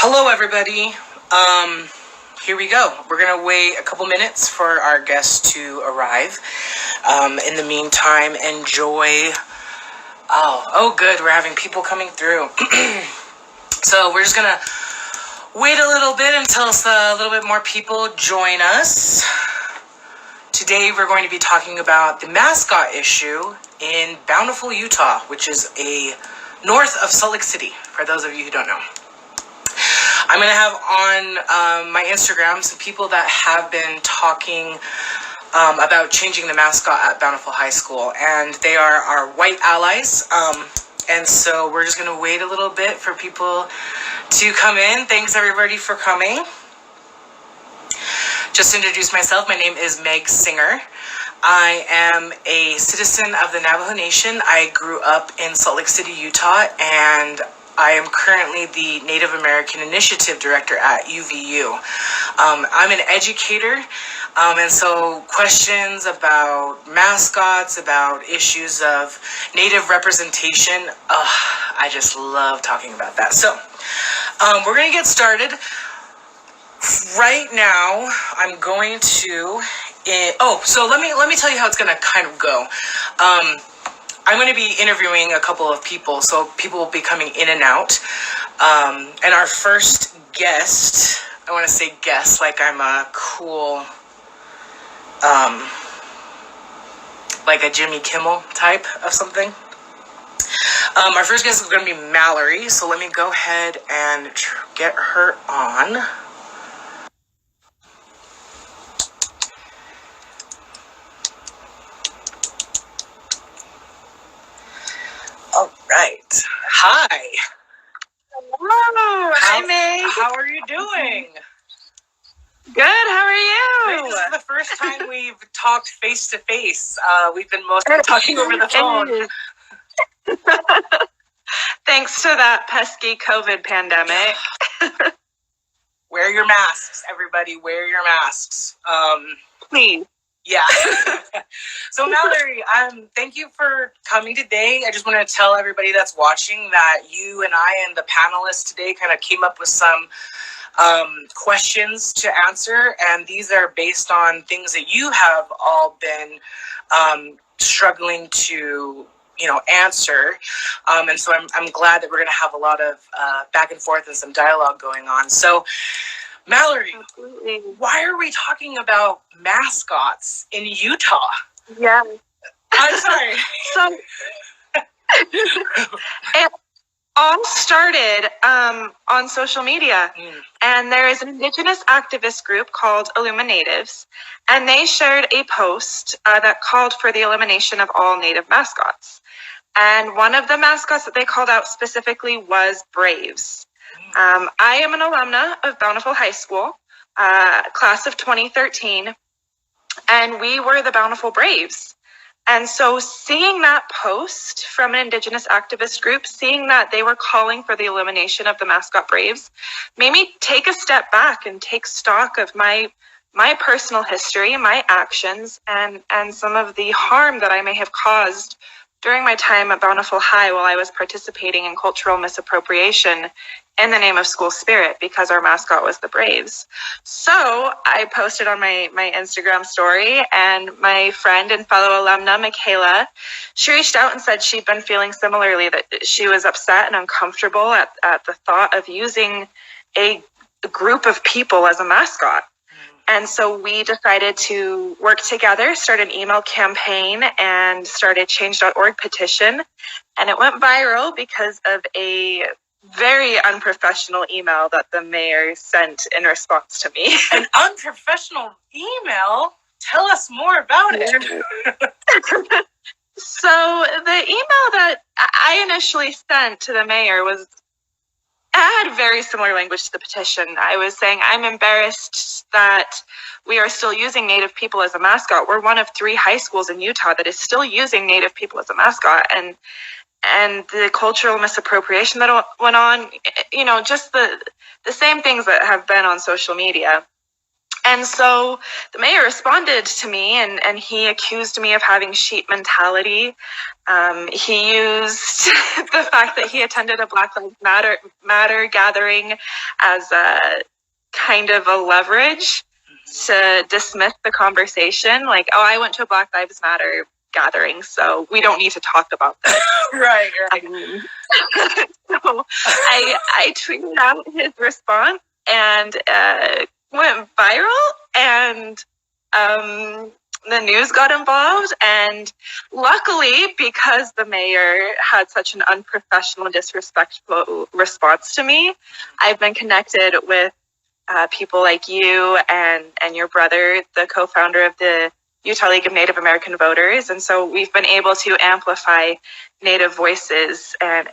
Hello, everybody. Here we go. We're going to wait a couple minutes for our guests to arrive. In the meantime, enjoy. Oh, good. We're having people coming through. So we're just going to wait a little bit until a little bit more people join us. Today, we're going to be talking about the mascot issue in Bountiful, Utah, which is north of Salt Lake City, for those of you who don't know. I'm going to have on my Instagram some people that have been talking about changing the mascot at Bountiful High School, and they are our white allies. And so we're just going to wait a little bit for people to come in. Thanks, everybody, for coming. Just to introduce myself, my name is Meg Singer. I am a citizen of the Navajo Nation. I grew up in Salt Lake City, Utah, and I am currently the Native American Initiative Director at UVU. I'm an educator, and so questions about mascots, about issues of Native representation, I just love talking about that. So we're going to get started. Right now, I'm going to... so let me tell you how it's going to kind of go. I'm going to be interviewing a couple of people, so people will be coming in and out. And our first guest, I want to say guest like I'm a cool, like a Jimmy Kimmel type of something. Our first guest is going to be Mallory, so let me go ahead and get her on. All right. Hi. Hello. Hi, Meg. How are you doing? Good. How are you? This is the first time we've talked face to face. We've been mostly talking over the phone. Thanks to that pesky COVID pandemic. Wear your masks, everybody. Wear your masks. Please. Yeah. So Mallory, thank you for coming today. I just want to tell everybody that's watching that you and I and the panelists today kind of came up with some questions to answer, and these are based on things that you have all been struggling to answer. And so I'm glad that we're going to have a lot of back and forth and some dialogue going on. So Mallory, absolutely. Why are we talking about mascots in Utah? Yeah. I'm sorry. So it all started on social media. And there is an Indigenous activist group called Illuminatives, and they shared a post that called for the elimination of all Native mascots. And one of the mascots that they called out specifically was Braves. I am an alumna of Bountiful High School, class of 2013, and we were the Bountiful Braves. And so seeing that post from an Indigenous activist group, seeing that they were calling for the elimination of the mascot Braves, made me take a step back and take stock of my personal history, my actions, and some of the harm that I may have caused during my time at Bountiful High while I was participating in cultural misappropriation in the name of school spirit because our mascot was the Braves. So I posted on my Instagram story, and my friend and fellow alumna, Michaela, she reached out and said she'd been feeling similarly, that she was upset and uncomfortable at the thought of using a group of people as a mascot. And so we decided to work together, start an email campaign, and start a change.org petition. And it went viral because of a very unprofessional email that the mayor sent in response to me. An unprofessional email? Tell us more about it. So the email that I initially sent to the mayor had very similar language to the petition. I was saying, I'm embarrassed that we are still using Native people as a mascot. We're one of 3 high schools in Utah that is still using Native people as a mascot. And the cultural misappropriation that went on, just the same things that have been on social media. And so the mayor responded to me, and he accused me of having sheep mentality. He used the fact that he attended a Black Lives Matter gathering as a kind of a leverage to dismiss the conversation. Like, oh, I went to a Black Lives Matter gathering, so we don't need to talk about this. Right. So I tweeted out his response, and went viral, and the news got involved. And luckily, because the mayor had such an unprofessional, disrespectful response to me, I've been connected with people like you and your brother, the co-founder of the Utah League of Native American Voters. And so we've been able to amplify Native voices and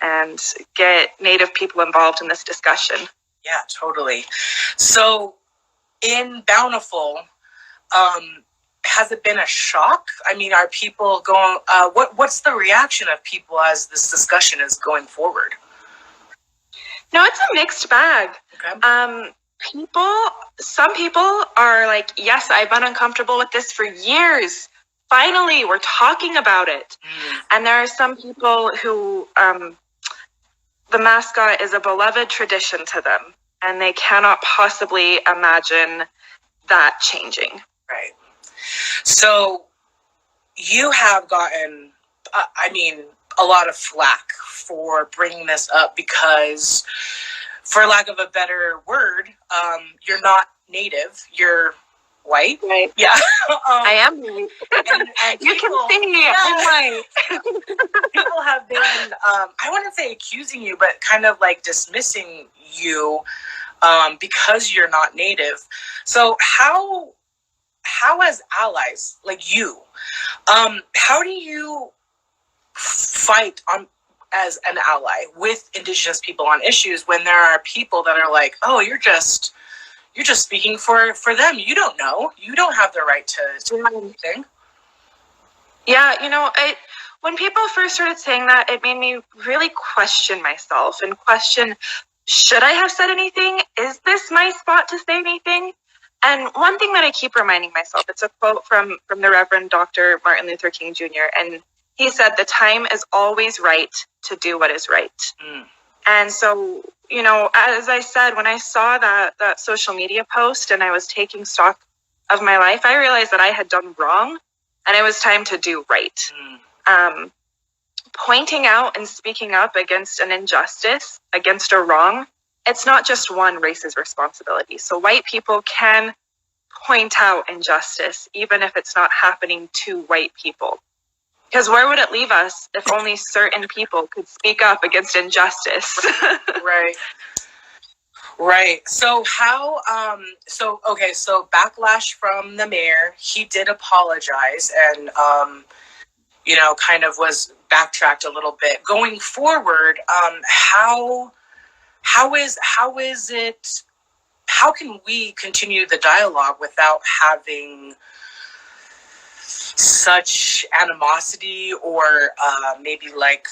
get Native people involved in this discussion. Yeah, totally. So in Bountiful, has it been a shock? I mean, are people going, what's the reaction of people as this discussion is going forward? No, it's a mixed bag. Okay. Some people are like, yes, I've been uncomfortable with this for years. Finally, we're talking about it. And there are some people who, the mascot is a beloved tradition to them, and they cannot possibly imagine that changing. Right. So you have gotten, a lot of flack for bringing this up because, for lack of a better word, you're not Native, you're white. Right. Yeah. I am white. And you people, can see me. I'm white. People have been, I wouldn't say accusing you, but kind of like dismissing you because you're not Native. So how as allies like you, how do you fight as an ally with Indigenous people on issues when there are people that are like, oh, you're just speaking for them. You don't know. You don't have the right to do anything. Yeah, when people first started saying that, it made me really question myself and question, should I have said anything? Is this my spot to say anything? And one thing that I keep reminding myself, it's a quote from the Reverend Dr. Martin Luther King Jr., and he said, the time is always right to do what is right. And so, as I said, when I saw that social media post and I was taking stock of my life, I realized that I had done wrong and it was time to do right. Pointing out and speaking up against an injustice, against a wrong, it's not just one race's responsibility. So white people can point out injustice, even if it's not happening to white people. Because where would it leave us if only certain people could speak up against injustice? Right. So so backlash from the mayor, he did apologize and, kind of was backtracked a little bit. Going forward, how can we continue the dialogue without having such animosity or maybe like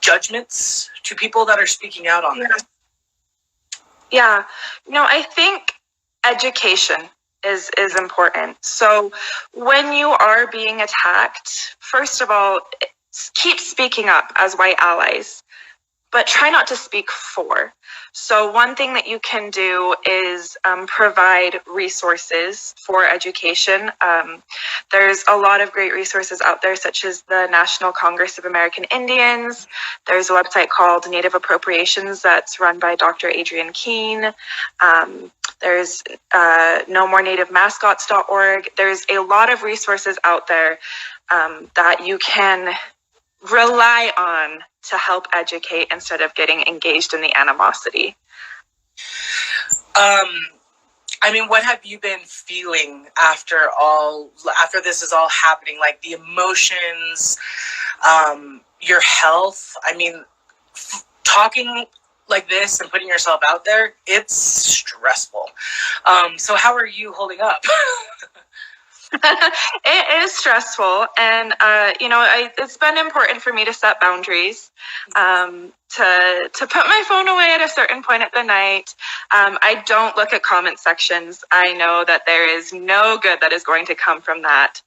judgments to people that are speaking out on this? Yeah, I think education is important. So when you are being attacked, first of all, keep speaking up as white allies, but try not to speak for. So one thing that you can do is provide resources for education. There's a lot of great resources out there, such as the National Congress of American Indians. There's a website called Native Appropriations that's run by Dr. Adrienne Keene. There's nomorenativemascots.org. There's a lot of resources out there that you can rely on to help educate instead of getting engaged in the animosity. What have you been feeling after this is all happening? Like the emotions, your health. Talking like this and putting yourself out there, it's stressful. So how are you holding up? It is stressful, and it's been important for me to set boundaries, to put my phone away at a certain point at the night. I don't look at comment sections. I know that there is no good that is going to come from that.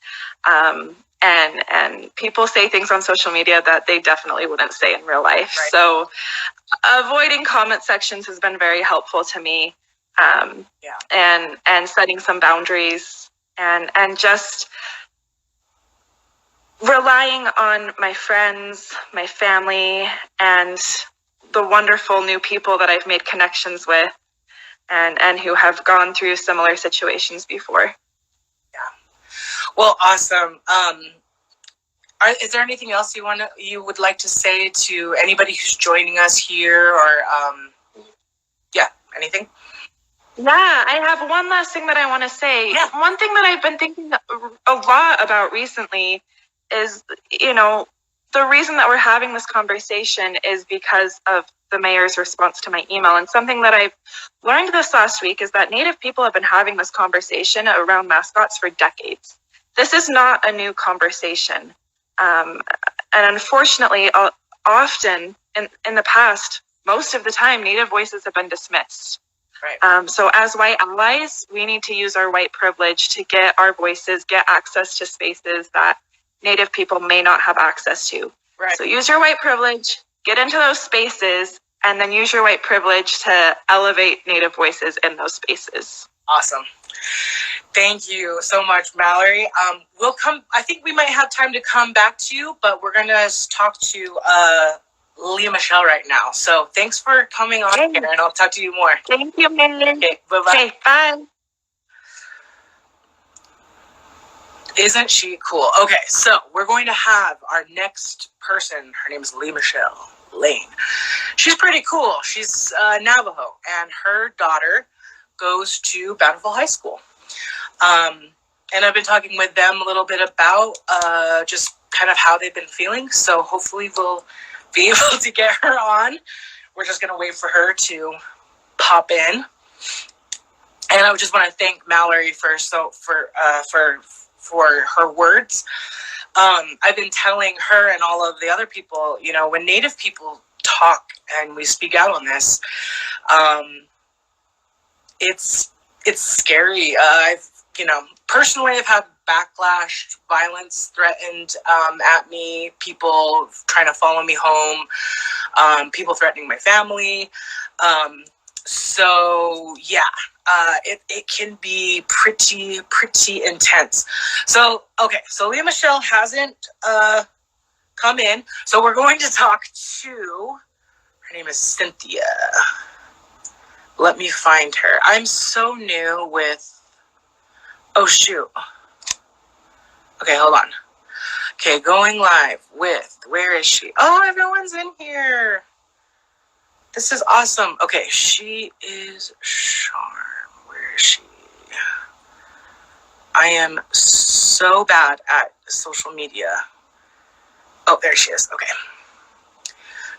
And people say things on social media that they definitely wouldn't say in real life. Right. So avoiding comment sections has been very helpful to me. And setting some boundaries, and just relying on my friends, my family, and the wonderful new people that I've made connections with, and who have gone through similar situations before. Yeah. Well, awesome. Is there anything else you would like to say to anybody who's joining us here, or anything? Yeah, I have one last thing that I want to say. Yeah. One thing that I've been thinking a lot about recently is, the reason that we're having this conversation is because of the mayor's response to my email. And something that I've learned this last week is that Native people have been having this conversation around mascots for decades. This is not a new conversation. And unfortunately, often in the past, most of the time, Native voices have been dismissed. Right. So as white allies, we need to use our white privilege to get our voices, get access to spaces that Native people may not have access to. Right. So use your white privilege, get into those spaces, and then use your white privilege to elevate Native voices in those spaces. Awesome. Thank you so much, Mallory. I think we might have time to come back to you, but we're going to talk to Leah Michelle right now. So thanks for coming on here, and I'll talk to you more. Thank you, Megan. Okay, bye-bye. Okay, bye. Isn't she cool? Okay, so we're going to have our next person. Her name is Leah Michelle Lane. She's pretty cool. She's Navajo, and her daughter goes to Bountiful High School. And I've been talking with them a little bit about just kind of how they've been feeling. So hopefully we'll be able to get her on. We're just going to wait for her to pop in. And I just want to thank Mallory for her words. I've been telling her and all of the other people, when Native people talk and we speak out on this, it's scary. Personally, I've had backlash, violence threatened at me, people trying to follow me home, people threatening my family. It can be pretty intense. So Leah Michelle hasn't come in. So we're going to talk to, her name is Cynthia. Let me find her. I'm so new with, oh shoot. Okay, hold on. Okay, going live with, where is she? Oh, everyone's in here. This is awesome. Okay, she is Charm. Where is she? I am so bad at social media. Oh, there she is. Okay.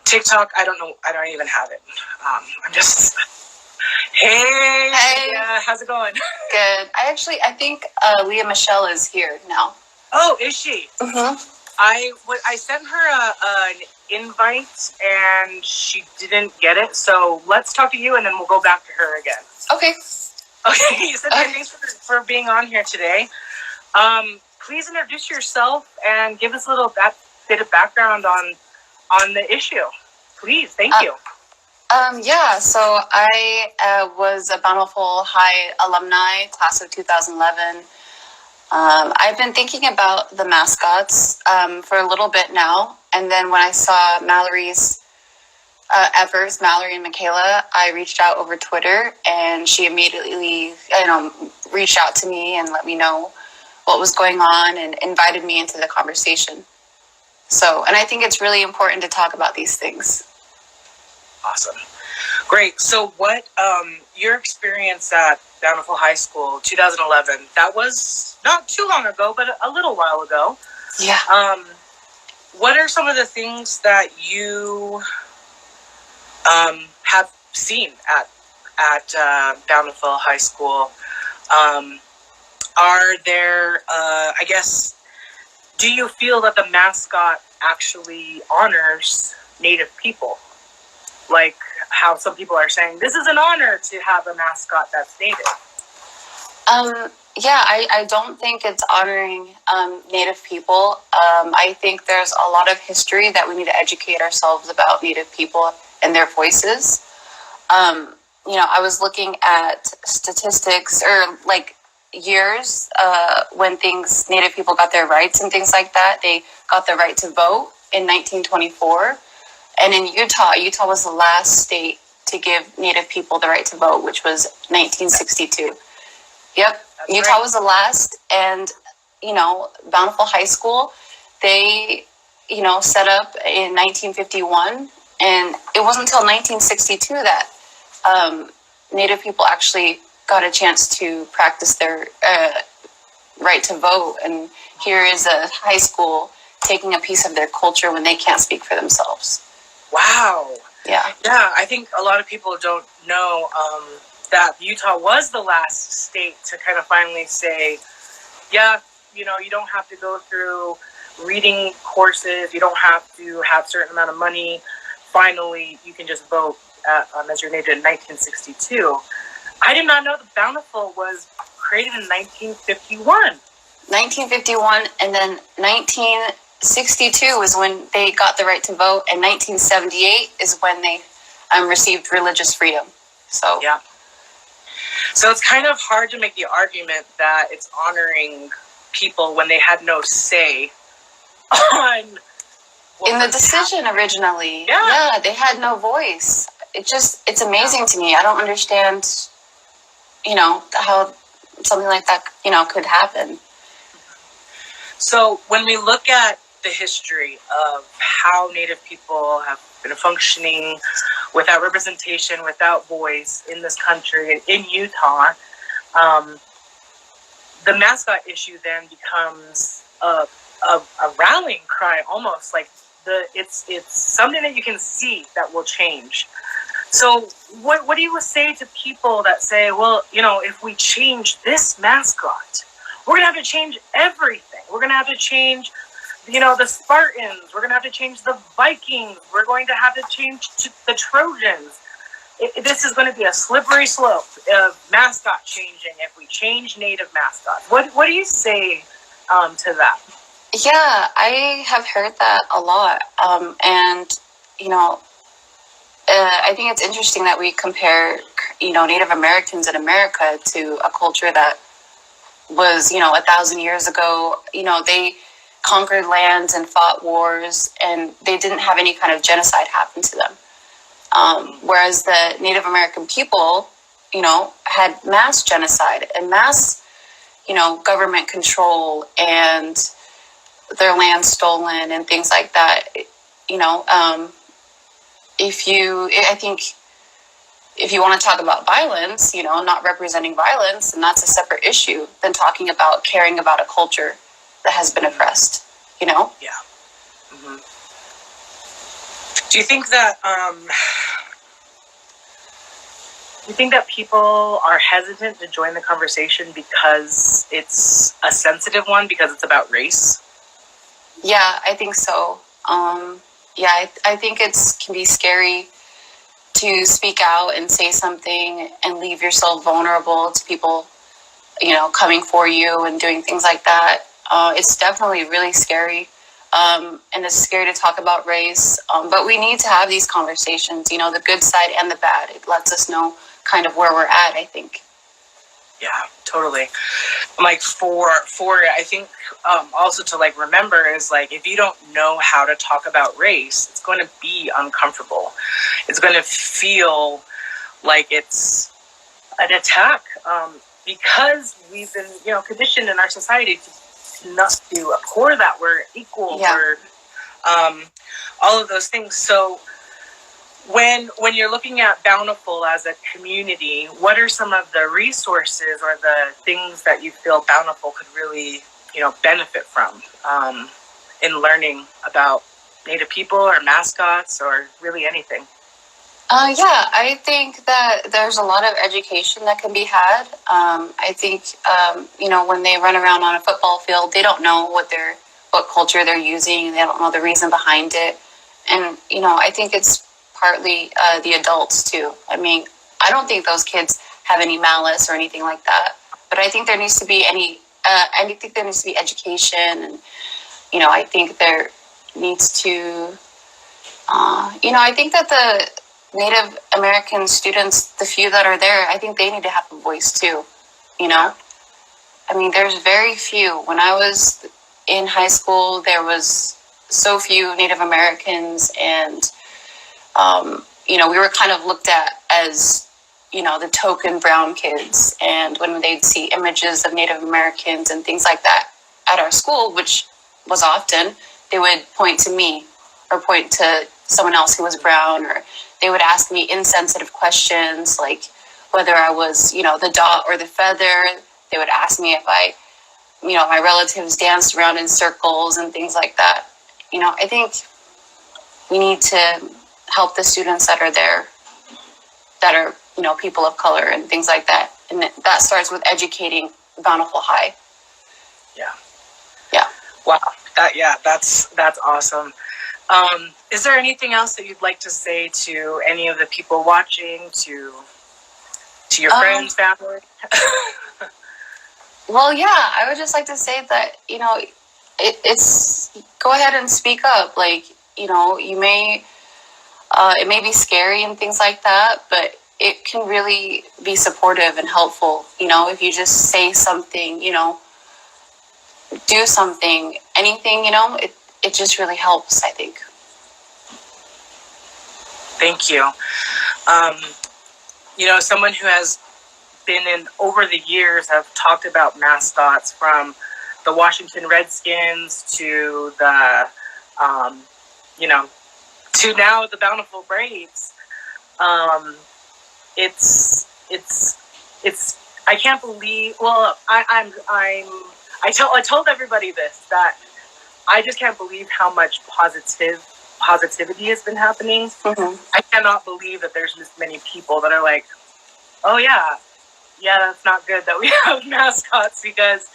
TikTok, I don't know. I don't even have it. I'm just... Hey, how's it going? Good. I think Leah Michelle is here now. Oh, is she? Mm-hmm. I sent her an invite and she didn't get it. So let's talk to you and then we'll go back to her again. Okay. Okay. So thanks for being on here today. Please introduce yourself and give us a little bit of background on the issue. Please. Thank you. So I was a Bountiful High alumni, class of 2011. I've been thinking about the mascots for a little bit now. And then when I saw Mallory's efforts, Mallory and Michaela, I reached out over Twitter, and she immediately, reached out to me and let me know what was going on and invited me into the conversation. So, and I think it's really important to talk about these things. Awesome. Great. So what, your experience at Bountiful High School, 2011, that was not too long ago, but a little while ago. Yeah. What are some of the things that you have seen at Bountiful High School? Are there, I guess, do you feel that the mascot actually honors Native people? Like how some people are saying, this is an honor to have a mascot that's Native. Yeah, I don't think it's honoring Native people. I think there's a lot of history that we need to educate ourselves about Native people and their voices. I was looking at statistics or like years when Native people got their rights and things like that. They got the right to vote in 1924. And in Utah was the last state to give Native people the right to vote, which was 1962. Yep. That's Utah right. was the last. And, Bountiful High School, they, set up in 1951. And it wasn't until 1962 that Native people actually got a chance to practice their right to vote. And here is a high school taking a piece of their culture when they can't speak for themselves. Wow. Yeah. Yeah, I think a lot of people don't know that Utah was the last state to kind of finally say, yeah, you don't have to go through reading courses. You don't have to have a certain amount of money. Finally, you can just vote as your native in 1962. I did not know that Bountiful was created in 1951. 1951, and then 1962 is when they got the right to vote, and 1978 is when they received religious freedom. So yeah. So it's kind of hard to make the argument that it's honoring people when they had no say on in the decision originally. Yeah, they had no voice. It's amazing to me. I don't understand, how something like that, could happen. So when we look at the history of how Native people have been functioning without representation, without voice in this country and in Utah, the mascot issue then becomes a rallying cry, almost like it's something that you can see that will change. So what do you say to people that say, well, if we change this mascot, we're going to have to change everything. We're going to have to change, the Spartans. We're going to have to change the Vikings. We're going to have to change the Trojans. This is going to be a slippery slope of mascot changing if we change Native mascots. What do you say to that? Yeah, I have heard that a lot. I think it's interesting that we compare, Native Americans in America to a culture that was, 1,000 years ago. They conquered lands and fought wars, and they didn't have any kind of genocide happen to them. Whereas the Native American people, had mass genocide and mass, government control and their land stolen and things like that. I think if you want to talk about violence, not representing violence, and that's a separate issue than talking about caring about a culture that has been oppressed, Yeah. Mm-hmm. Do you think that people are hesitant to join the conversation because it's a sensitive one, because it's about race? Yeah, I think so. I think it can be scary to speak out and say something and leave yourself vulnerable to people, coming for you and doing things like that. It's definitely really scary. And it's scary to talk about race. But we need to have these conversations, the good side and the bad. It lets us know kind of where we're at, I think. Yeah, totally. Like for I think also to remember is if you don't know how to talk about race, it's going to be uncomfortable. It's going to feel like it's an attack because we've been conditioned in our society to not to abhor that we're equal, we're all of those things. So when you're looking at Bountiful as a community, what are some of the resources or the things that you feel Bountiful could really, benefit from in learning about Native people or mascots or really anything? Yeah, I think that there's a lot of education that can be had. I think when they run around on a football field, they don't know what culture they're using. They don't know the reason behind it, and I think it's partly the adults too. I mean, I don't think those kids have any malice or anything like that, but I think there needs to be I think there needs to be education, and I think there needs to. I think that the Native American students, the few that are there, I think they need to have a voice too. I mean, there's very few. When I was in high school, there was so few Native Americans, and we were kind of looked at as the token brown kids. And when they'd see images of Native Americans and things like that at our school, which was often, they would point to me or point to someone else who was brown, or they would ask me insensitive questions like whether I was, the dot or the feather. They would ask me if my relatives danced around in circles and things like that. I think we need to help the students that are there, that are, people of color and things like that. And that starts with educating Bountiful High. Yeah. Yeah. Wow. That's awesome. Is there anything else that you'd like to say to any of the people watching, to your friends, family? Well, yeah, I would just like to say that, it's go ahead and speak up. Like, you may, it may be scary and things like that, but it can really be supportive and helpful. If you just say something, do something, anything, it just really helps, I think. Thank you. Someone who has been in over the years have talked about mascots, from the Washington Redskins to the, to now the Bountiful Braves. It's I can't believe. Well, I told everybody this, that I just can't believe how much positivity has been happening. Mm-hmm. I cannot believe that there's this many people that are like, oh yeah, that's not good that we have mascots, because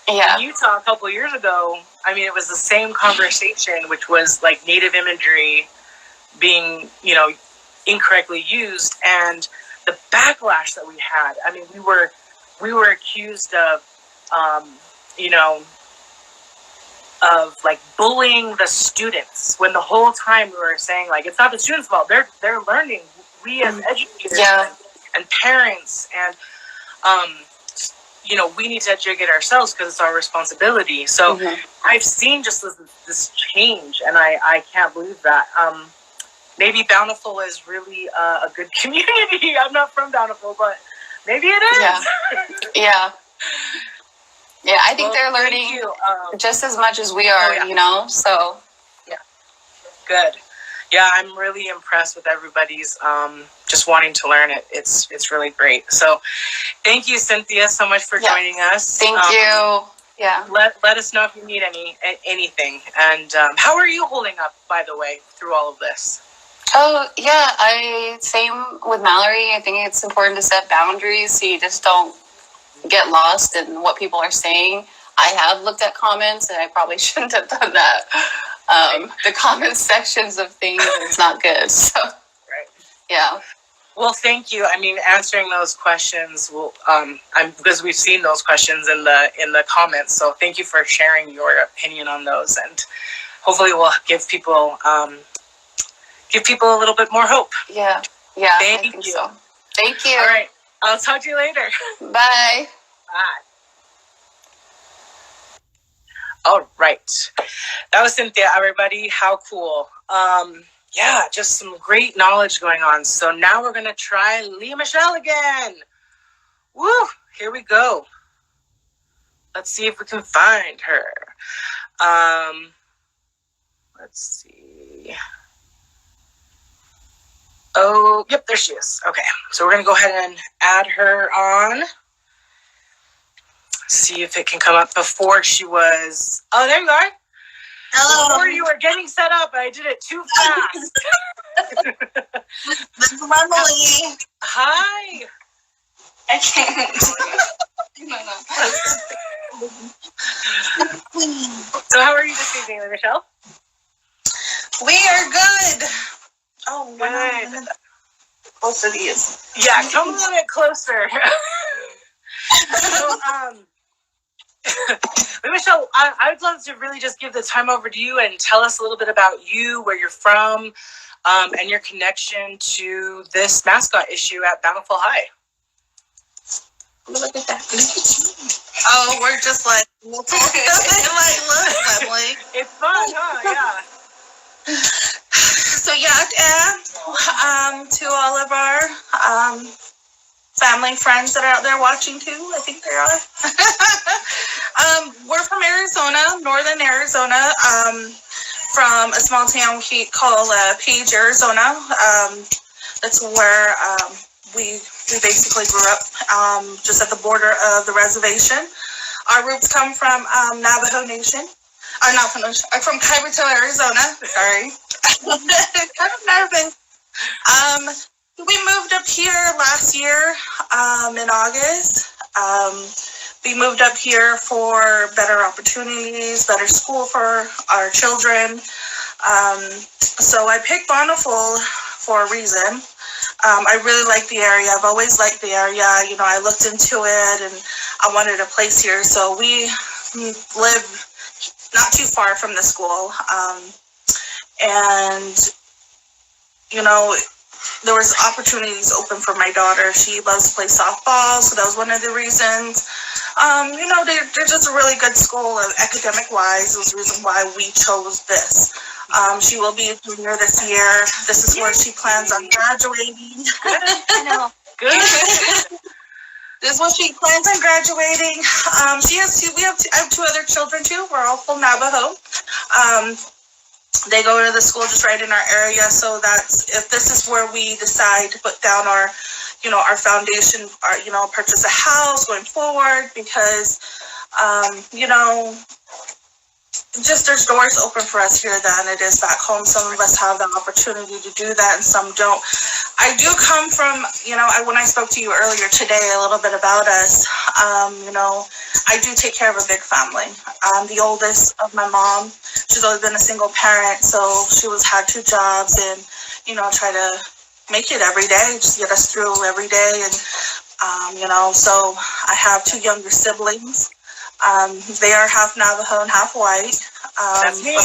in Utah a couple years ago, I mean, it was the same conversation, which was like Native imagery being, incorrectly used, and the backlash that we had. I mean, we were accused of, of like bullying the students, when the whole time we were saying like, it's not the students' fault. They're learning. We as educators and parents and we need to educate ourselves because it's our responsibility. So I've seen just this change, and I can't believe that. Maybe Bountiful is really a good community. I'm not from Bountiful, but maybe it is. Yeah. Yeah, I think they're learning just as much as we are, so. Yeah. Good. Yeah, I'm really impressed with everybody's just wanting to learn it. It's really great. So thank you, Cynthia, so much for joining us. Thank you. Yeah. Let us know if you need anything. And how are you holding up, by the way, through all of this? Oh, yeah, same with Mallory. I think it's important to set boundaries so you just don't get lost in what people are saying. I have looked at comments, and I probably shouldn't have done that. The comment sections of things is not good. So, yeah. Well, thank you. I mean, answering those questions will, because we've seen those questions in the comments. So thank you for sharing your opinion on those, and hopefully we'll give people a little bit more hope. Yeah. I think you. so. Thank you. All right. I'll talk to you later. Bye. Bye. All right. That was Cynthia, everybody. How cool. Just some great knowledge going on. So now we're going to try Leah Michelle again. Woo! Here we go. Let's see if we can find her. Let's see. Oh, yep, there she is. Okay, so we're going to go ahead and add her on. See if it can come up. Before she was... Oh, there you are. Hello. Before you were getting set up, I did it too fast. That's Emily. Hi. I can't. So how are you this evening, Michelle? We are good. Oh, Good. Closer to these. Yeah, come a little bit closer. So, Michelle, I would love to really just give the time over to you and tell us a little bit about you, where you're from, and your connection to this mascot issue at Bountiful High. Look at that. Oh, we're just like, look, Emily. It's fun, huh? Yeah. So to all of our family friends that are out there watching too, I think they are. We're from Arizona, northern Arizona, from a small town called Page, Arizona. That's where we basically grew up, just at the border of the reservation. Our roots come from Navajo Nation. Not from Navajo, from Kyberto, Arizona. Sorry. Kind of nervous. We moved up here last year in August. We moved up here for better opportunities, better school for our children. So I picked Bountiful for a reason. I really like the area. I've always liked the area. You know, I looked into it and I wanted a place here. So we live not too far from the school. And, you know, there was opportunities open for my daughter. She loves to play softball, so that was one of the reasons. You know, they're just a really good school, academic-wise. It was the reason why we chose this. She will be a junior this year. This is where she plans on graduating. I know. Good. This is what she plans on graduating. I have two other children too. We're all full Navajo. They go to the school just right in our area. So if this is where we decide to put down our foundation, purchase a house going forward, because, just there's doors open for us here than it is back home. Some of us have the opportunity to do that and some don't. I do come from, when I spoke to you earlier today a little bit about us, I do take care of a big family. I'm the oldest of my mom. She's always been a single parent, so she had two jobs and, try to make it every day, just get us through every day. And, so I have two younger siblings. They are half Navajo and half white. That's me.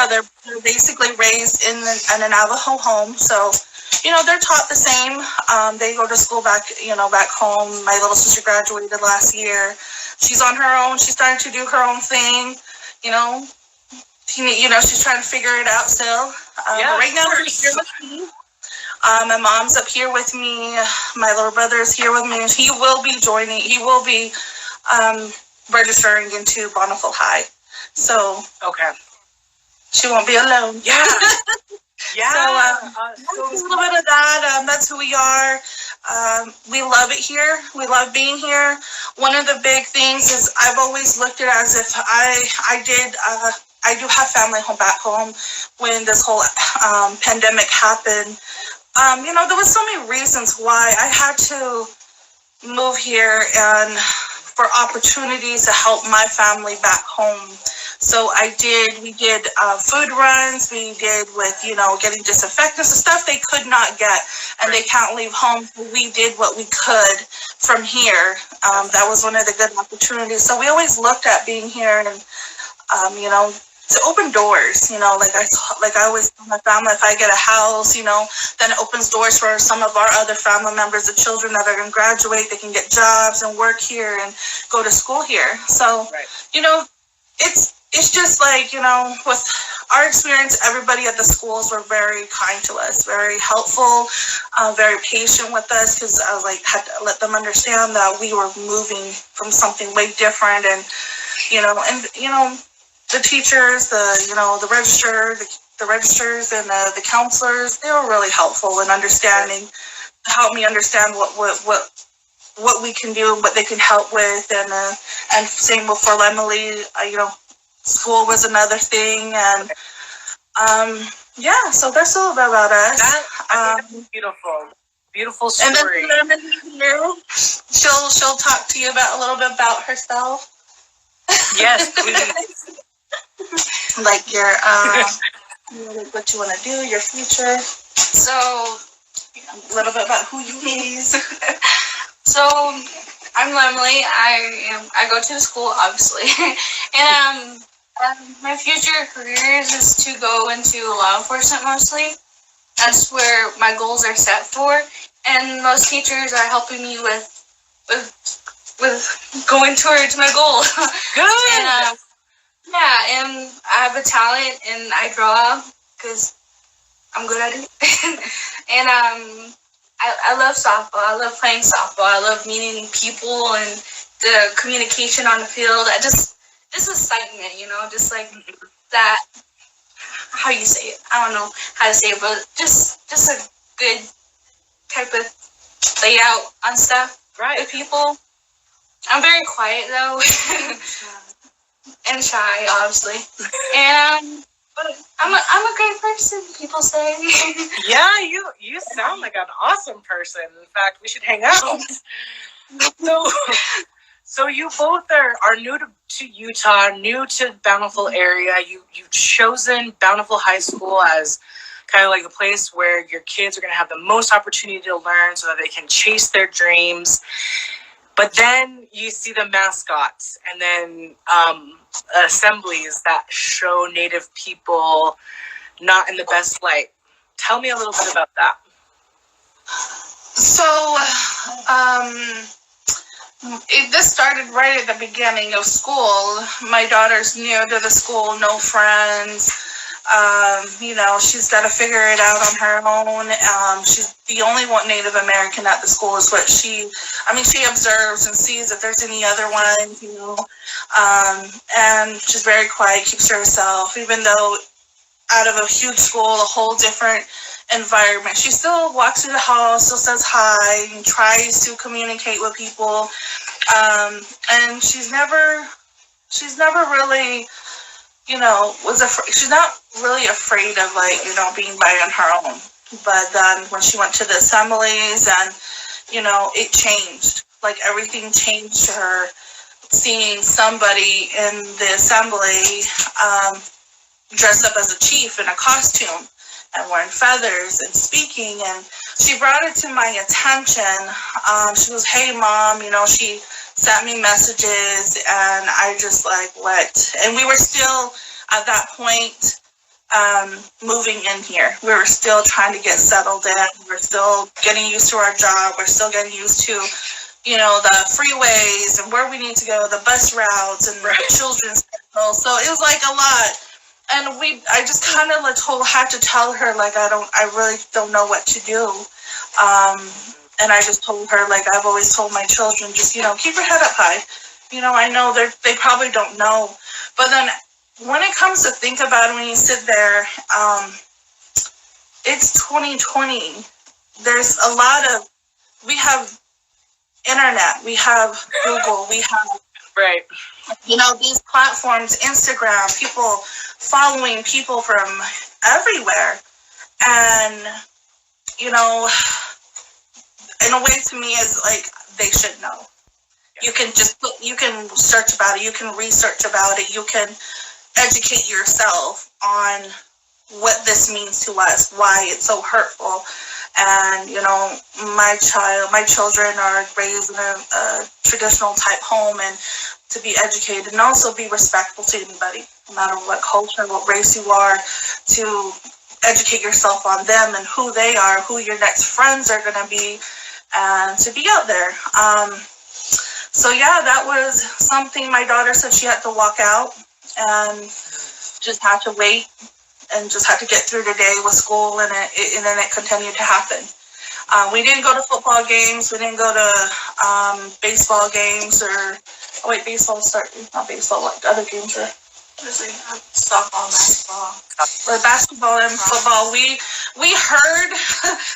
They're basically raised in a Navajo home. So, they're taught the same. They go to school back home. My little sister graduated last year. She's on her own. She's starting to do her own thing. She's trying to figure it out still. But right now, she's here with me. My mom's up here with me. My little brother is here with me. He will be registering into Bountiful High. So Okay. She won't be alone. Yeah. Yeah. So a little bit of that. That's who we are. We love it here. We love being here. One of the big things is I've always looked at it as if I do have family back home when this whole pandemic happened. There was so many reasons why I had to move here and for opportunities to help my family back home. So we did food runs, we did with, getting disinfectants and stuff they could not get and they can't leave home. So we did what we could from here. That was one of the good opportunities. So we always looked at being here and, to open doors, like I always tell my family, if I get a house, then it opens doors for some of our other family members, the children that are going to graduate, they can get jobs and work here and go to school here. So, it's just like, with our experience, everybody at the schools were very kind to us, very helpful, very patient with us, because I had to let them understand that we were moving from something way different. And, the teachers, the registers and the counselors, they were really helpful in understanding, help me understand what we can do, what they can help with. And same with for Emily, school was another thing. And, yeah, so that's a little bit about us. I think that's beautiful. Beautiful And then story. Lemon here, she'll talk to you about a little bit about herself. Yes, please. Like your what you want to do, your future. So, A little bit about who you is. so I'm Lemley. I go to the school, obviously, and my future careers is to go into law enforcement mostly. That's where my goals are set for, and most teachers are helping me with going towards my goal. Good. And yeah, and I have a talent, and I draw because I'm good at it. And I love softball. I love playing softball. I love meeting people and the communication on the field. Just excitement, just like that. How you say it? I don't know how to say it, but just a good type of layout on stuff with people. I'm very quiet though, and shy, obviously. And but I'm a great person, people say. Yeah, you sound like an awesome person. In fact, we should hang out. So you both are new to Utah, new to Bountiful area. You've chosen Bountiful High School as kind of like the place where your kids are going to have the most opportunity to learn so that they can chase their dreams. But then you see the mascots and then assemblies that show Native people not in the best light. Tell me a little bit about that. So, this started right at the beginning of school. My daughter's new to the school, no friends. She's got to figure it out on her own. She's the only one Native American at the school is what she observes and sees if there's any other ones, and she's very quiet, keeps to herself, even though out of a huge school, a whole different environment. She still walks through the hall, still says hi, and tries to communicate with people. And she's never really, she's not really afraid of being by on her own. But then when she went to the assemblies and, it changed. Like everything changed to her, seeing somebody in the assembly dressed up as a chief in a costume and wearing feathers and speaking, and she brought it to my attention. She goes, "Hey, Mom," she sent me messages, and I just like, what? And we were still at that point moving in here. We were still trying to get settled in. We're still getting used to our job. We're still getting used to, the freeways and where we need to go, the bus routes and the children's schedule. So it was like a lot. And I just kind of had to tell her, I really don't know what to do. And I just told her, I've always told my children, just, keep your head up high. I know they probably don't know. But then when it comes to think about it, when you sit there, it's 2020. There's a lot we have internet, we have Google, we have, right. These platforms, Instagram, people following people from everywhere. And, in a way to me is they should know. You can you can search about it, you can research about it, you can educate yourself on what this means to us, why it's so hurtful. And, my children are raised in a traditional type home, and to be educated and also be respectful to anybody, no matter what culture, what race you are, to educate yourself on them and who they are, who your next friends are going to be, and to be out there. So yeah, that was something my daughter said she had to walk out and just had to wait and just had to get through the day with school, and then it continued to happen. We didn't go to football games. We didn't go to baseball games baseball started, not baseball, what other games are? Softball, basketball. But basketball and football, we heard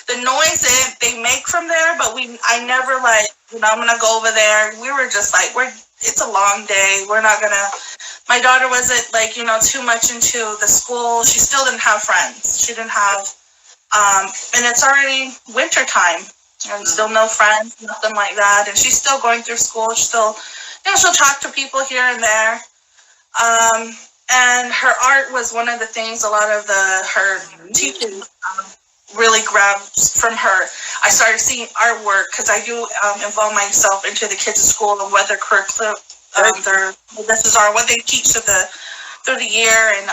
the noise that they make from there, but I never I'm gonna go over there. We were just it's a long day. We're not gonna my daughter wasn't like, too much into the school. She still didn't have friends. She didn't have, and it's already winter time and still no friends, nothing like that. And she's still going through school. She's still, she'll talk to people here and there. And her art was one of the things a lot of her teachers really grabbed from her. I started seeing artwork because I do involve myself into the kids' school and what their curriculum, what they teach through the year, and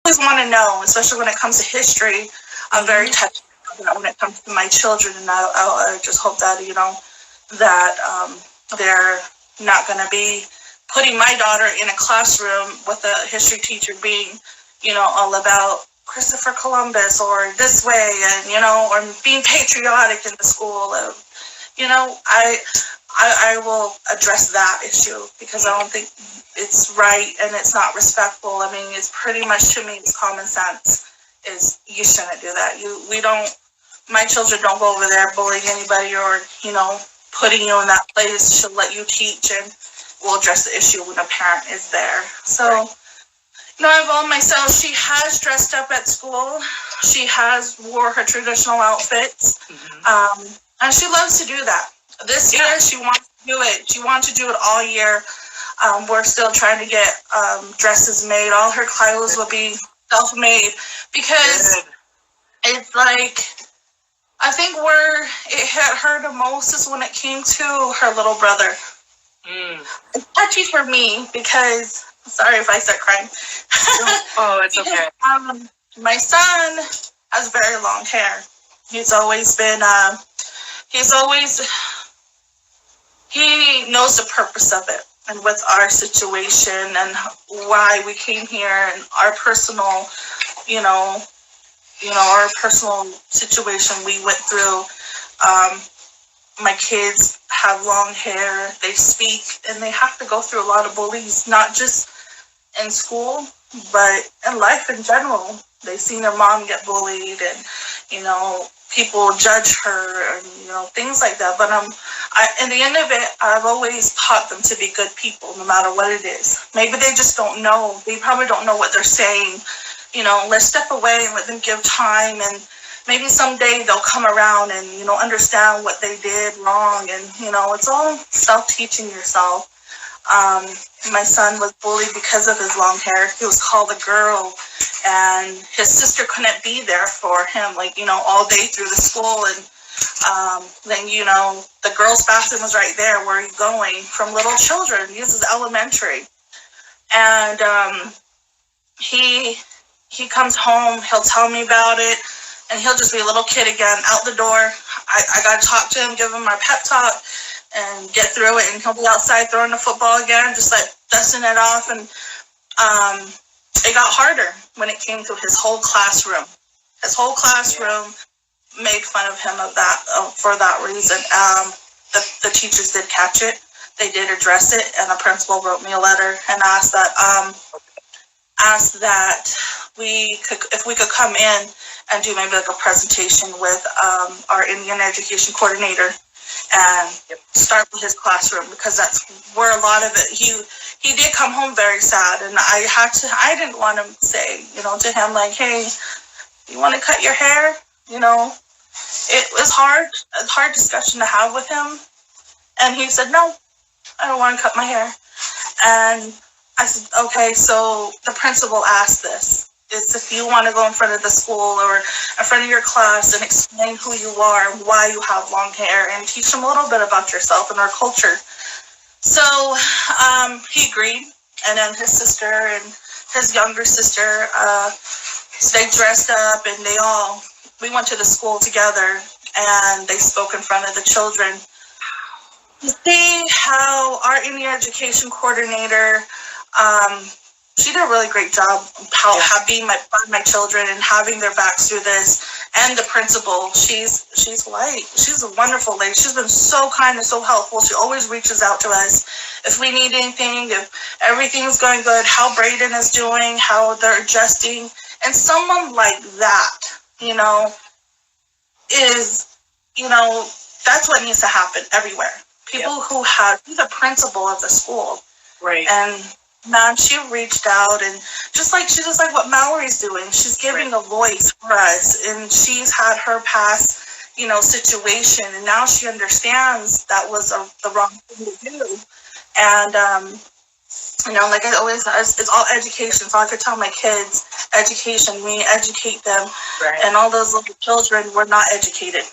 always want to know, especially when it comes to history. I'm very touched when it comes to my children, and I just hope that that they're not going to be putting my daughter in a classroom with a history teacher being, all about Christopher Columbus or this way, and or being patriotic in the school. I will address that issue because I don't think it's right and it's not respectful. I mean, it's pretty much, to me, it's common sense. Is you shouldn't do that. My children don't go over there bullying anybody or putting you in that place to let you teach, and we'll address the issue when a parent is there. So, I've owned myself. She has dressed up at school. She has wore her traditional outfits, and she loves to do that. This year, she wants to do it. She wants to do it all year. We're still trying to get dresses made. All her clothes will be self-made because it's like, I think where it hit her the most is when it came to her little brother. It's touchy for me because, sorry if I start crying. Oh, it's okay. My son has very long hair. He's always been, he knows the purpose of it, and with our situation and why we came here and our personal, our personal situation we went through. My kids have long hair, they speak, and they have to go through a lot of bullies, not just in school, but in life in general. They've seen their mom get bullied, and, people judge her, and, things like that. But in the end of it, I've always taught them to be good people, no matter what it is. Maybe they just don't know. They probably don't know what they're saying. Let's step away and let them give time, and maybe someday they'll come around and, understand what they did wrong. And, it's all self-teaching yourself. My son was bullied because of his long hair. He was called a girl, and his sister couldn't be there for him, all day through the school. And then, the girls' bathroom was right there. Where are you going? From little children. This is elementary. And he comes home, he'll tell me about it, and he'll just be a little kid again, out the door. I got to talk to him, give him our pep talk, and get through it, and he'll be outside throwing the football again, just like dusting it off. And it got harder when it came to his whole classroom. His whole classroom made fun of him for that reason. The teachers did catch it. They did address it, and the principal wrote me a letter and asked that if we could come in and do maybe like a presentation with our Indian education coordinator and start with his classroom, because that's where a lot of it. He did come home very sad, and I didn't want to say to him like, hey, you want to cut your hair? It was a hard discussion to have with him, and he said, no, I don't want to cut my hair. And I said, okay, so the principal asked this. Is if you want to go in front of the school or in front of your class and explain who you are, why you have long hair, and teach them a little bit about yourself and our culture. So he agreed, and then his sister and his younger sister, so they dressed up, and we went to the school together, and they spoke in front of the children. You see how our Indian education coordinator, she did a really great job being my children and having their backs through this. And the principal, she's white. She's a wonderful lady. She's been so kind and so helpful. She always reaches out to us if we need anything, if everything's going good, how Braden is doing, how they're adjusting. And someone like that, that's what needs to happen everywhere. People who he's a principal of the school. Right. And man, she reached out, and just like what Mallory's doing, she's giving a voice for us, and she's had her past, situation, and now she understands that was the wrong thing to do. And like I always, it's all education. So I could tell my kids, education. We educate them, and all those little children were not educated,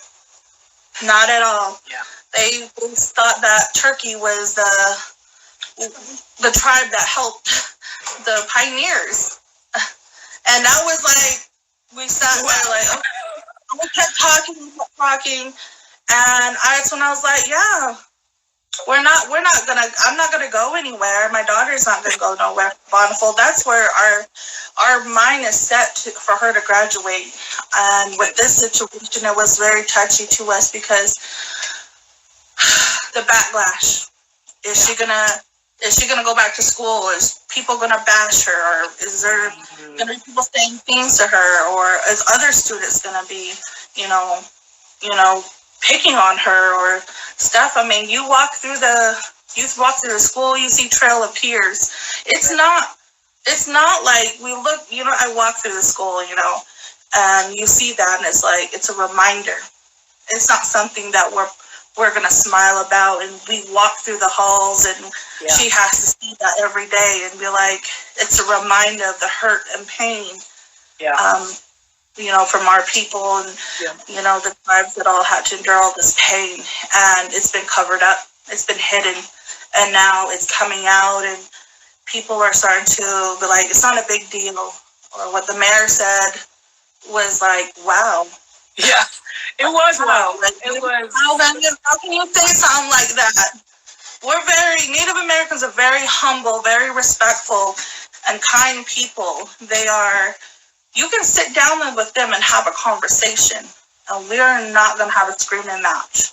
not at all. Yeah. They thought that Turkey was the tribe that helped the pioneers, and that was like, we sat there like, okay, we kept talking, and that's when I was like, yeah, I'm not gonna go anywhere. My daughter's not gonna go nowhere. Bonneville, that's where our mind is set for her to graduate. And with this situation, it was very touchy to us because the backlash. Is she gonna go back to school? Is people gonna bash her, or is there gonna be people saying things to her, or is other students gonna be, picking on her or stuff? I mean, you walk through the school, you see Trail of Tears. It's not like we look. I walk through the school, and you see that, and it's like, it's a reminder. It's not something that we're gonna smile about, and we walk through the halls, and she has to see that every day and be like, it's a reminder of the hurt and pain, from our people, and the tribes that all had to endure all this pain, and it's been covered up, it's been hidden, and now it's coming out, and people are starting to be like, it's not a big deal, or what the mayor said was like, wow. Yeah, it was wow. It was. How can you say something like that? Native Americans are very humble, very respectful, and kind people. You can sit down with them and have a conversation, and we are not going to have a screaming match.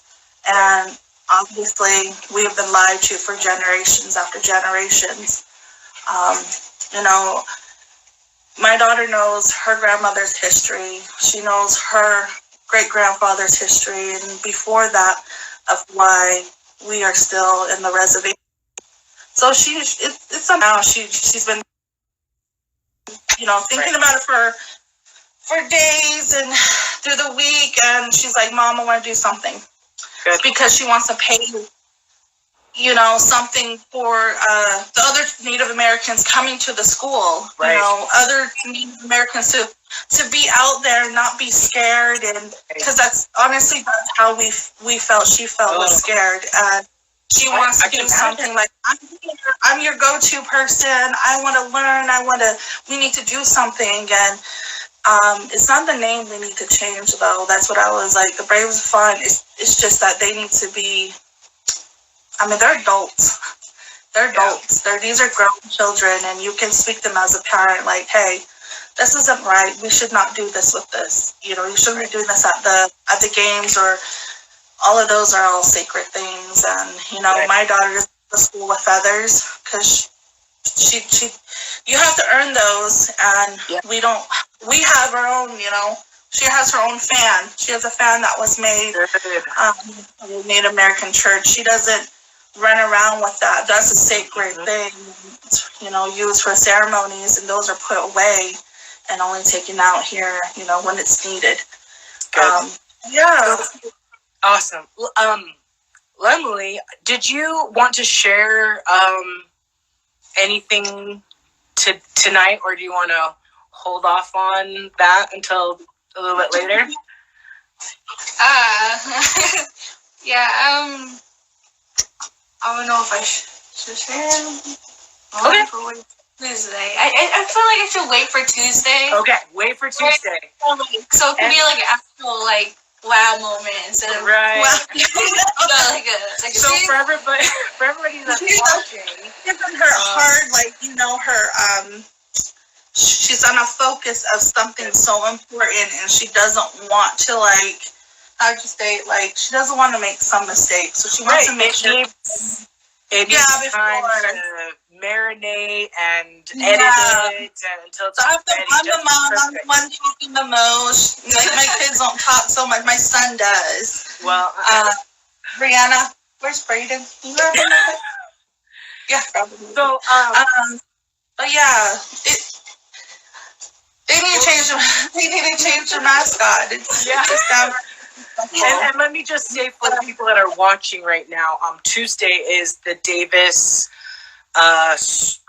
And obviously, we have been lied to for generations after generations. My daughter knows her grandmother's history. She knows her great-grandfather's history, and before that, of why we are still in the reservation. So she's been, thinking about it for days and through the week, and she's like, Mom, I want to do something. Good. Because she wants to pay, something for the other Native Americans coming to the school, other Native Americans to be out there and not be scared, and because that's how we felt. She felt was scared, and she wants to do something like, I'm your go-to person. I want to learn. We need to do something, and it's not the name we need to change, though. That's what I was like. The Braves are fun. It's just that they need to be. They're adults. They're adults. These are grown children, and you can speak to them as a parent, like, hey, this isn't right. We should not do this with this. You shouldn't be doing this at the games, or all of those are all sacred things. And my daughter is in the school with feathers because she you have to earn those, and we don't. We have our own. She has her own fan. She has a fan that was made Native American church. She doesn't run around with that. That's a sacred thing, used for ceremonies, and those are put away and only taken out here, when it's needed. Awesome. Emily, did you want to share anything tonight, or do you want to hold off on that until a little bit later? I don't know if I should share. Okay. Tuesday. I feel like I should wait for Tuesday. Okay, wait for Tuesday. So it could be like an actual wow moment instead of right. So for everybody that's watching, given her hard, she's on a focus of something so important, and she doesn't want to she doesn't want to make some mistakes, so she wants to make sure it needs time to marinate and edit it until it's ready. I'm the mom. I'm the one talking the most. My kids don't talk so much. My son does. Well, Brianna, where's Brayden? Yeah. So, But yeah, they need to change. They need to change the mascot. It's just down. and let me just say for the people that are watching right now, Tuesday is the Davis,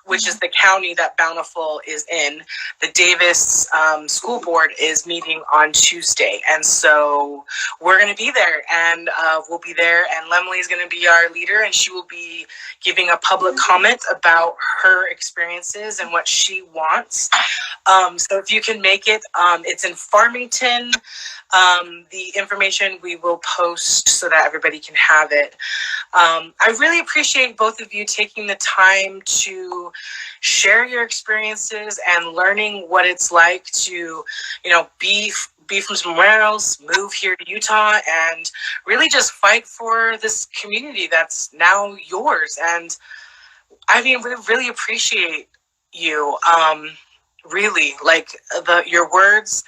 which is the county that Bountiful is in. The Davis school board is meeting on Tuesday, and so we're going to be there, and we'll be there, and Lemley is going to be our leader, and she will be giving a public comment about her experiences and what she wants. So if you can make it, it's in Farmington. The information we will post so that everybody can have it. I really appreciate both of you taking the time to share your experiences and learning what it's like to, be from somewhere else, move here to Utah, and really just fight for this community that's now yours. And I mean, we really appreciate you. Really, like your words.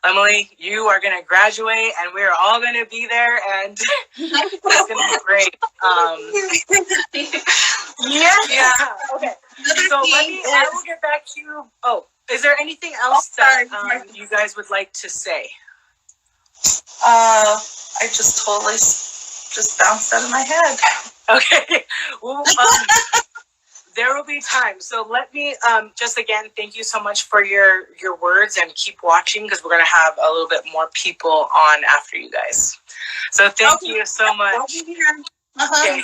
Emily, you are going to graduate, and we're all going to be there, and it's going to be great. Yeah. Okay. So I will get back to you. Oh, is there anything else that you guys would like to say? I just totally just bounced out of my head. Okay. Well, there will be time. So let me just again thank you so much for your words, and keep watching because we're going to have a little bit more people on after you guys. So thank you so much. Okay.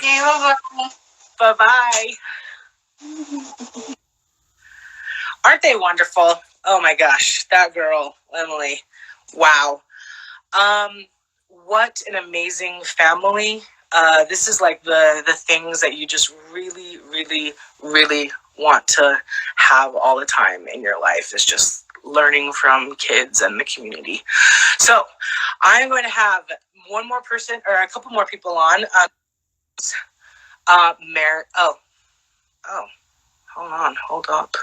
Bye-bye. Aren't they wonderful? Oh my gosh, that girl, Emily. Wow. What an amazing family. This is like the things that you just really, really, really want to have all the time in your life, is just learning from kids and the community. So I'm going to have one more person or a couple more people on. Hold up.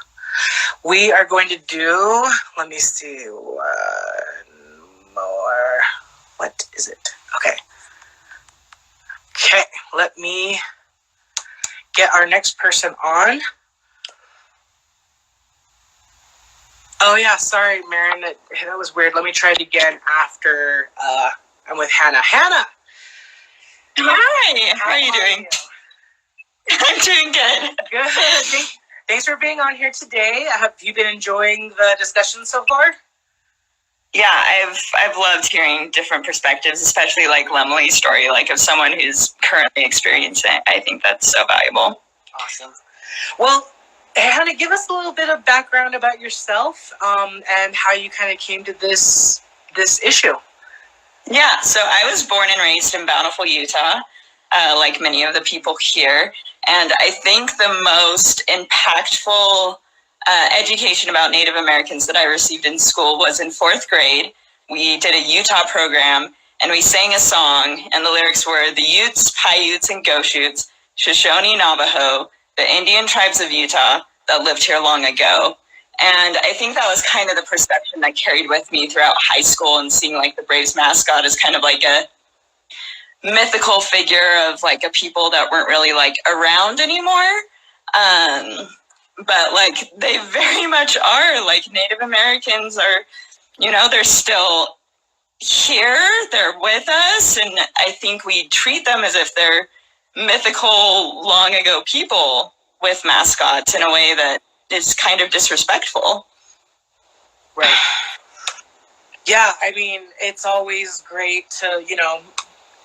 We are going to do, let me see, one more. What is it? Okay, let me get our next person on. Oh yeah, sorry, Marin, that was weird. Let me try it again after I'm with Hannah. Hannah! Hi, how are you doing? I'm doing good. Good. Thanks for being on here today. Have you been enjoying the discussion so far? Yeah, I've loved hearing different perspectives, especially like Lemley's story, like of someone who's currently experiencing it. I think that's so valuable. Awesome. Well, Hannah, give us a little bit of background about yourself and how you kind of came to this issue. Yeah, so I was born and raised in Bountiful, Utah, like many of the people here. And I think the most impactful education about Native Americans that I received in school was in 4th grade. We did a Utah program, and we sang a song, and the lyrics were, "The Utes, Paiutes, and Goshutes, Shoshone, Navajo, the Indian tribes of Utah that lived here long ago." And I think that was kind of the perception that carried with me throughout high school, and seeing like the Braves mascot as kind of like a mythical figure of like a people that weren't really like around anymore. But like they very much are. Like Native Americans are, they're still here, they're with us, and I think we treat them as if they're mythical long ago people with mascots in a way that is kind of disrespectful. Right. Yeah, I mean, it's always great to,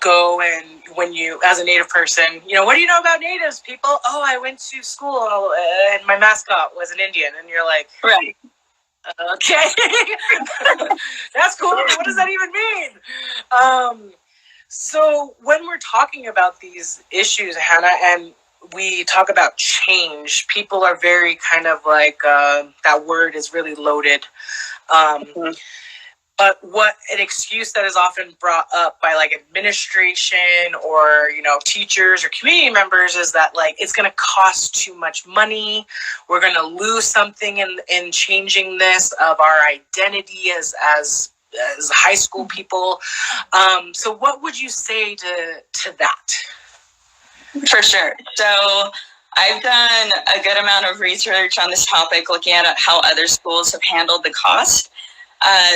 go and when you, as a Native person, what do you know about Natives, people? Oh, I went to school and my mascot was an Indian. And you're like, right. Okay. That's cool. What does that even mean? So when we're talking about these issues, Hannah, and we talk about change, people are very kind of like, that word is really loaded. But what an excuse that is often brought up by like administration or, teachers or community members is that like, it's going to cost too much money. We're going to lose something in changing this of our identity as high school people. So what would you say to that? For sure. So I've done a good amount of research on this topic, looking at how other schools have handled the cost.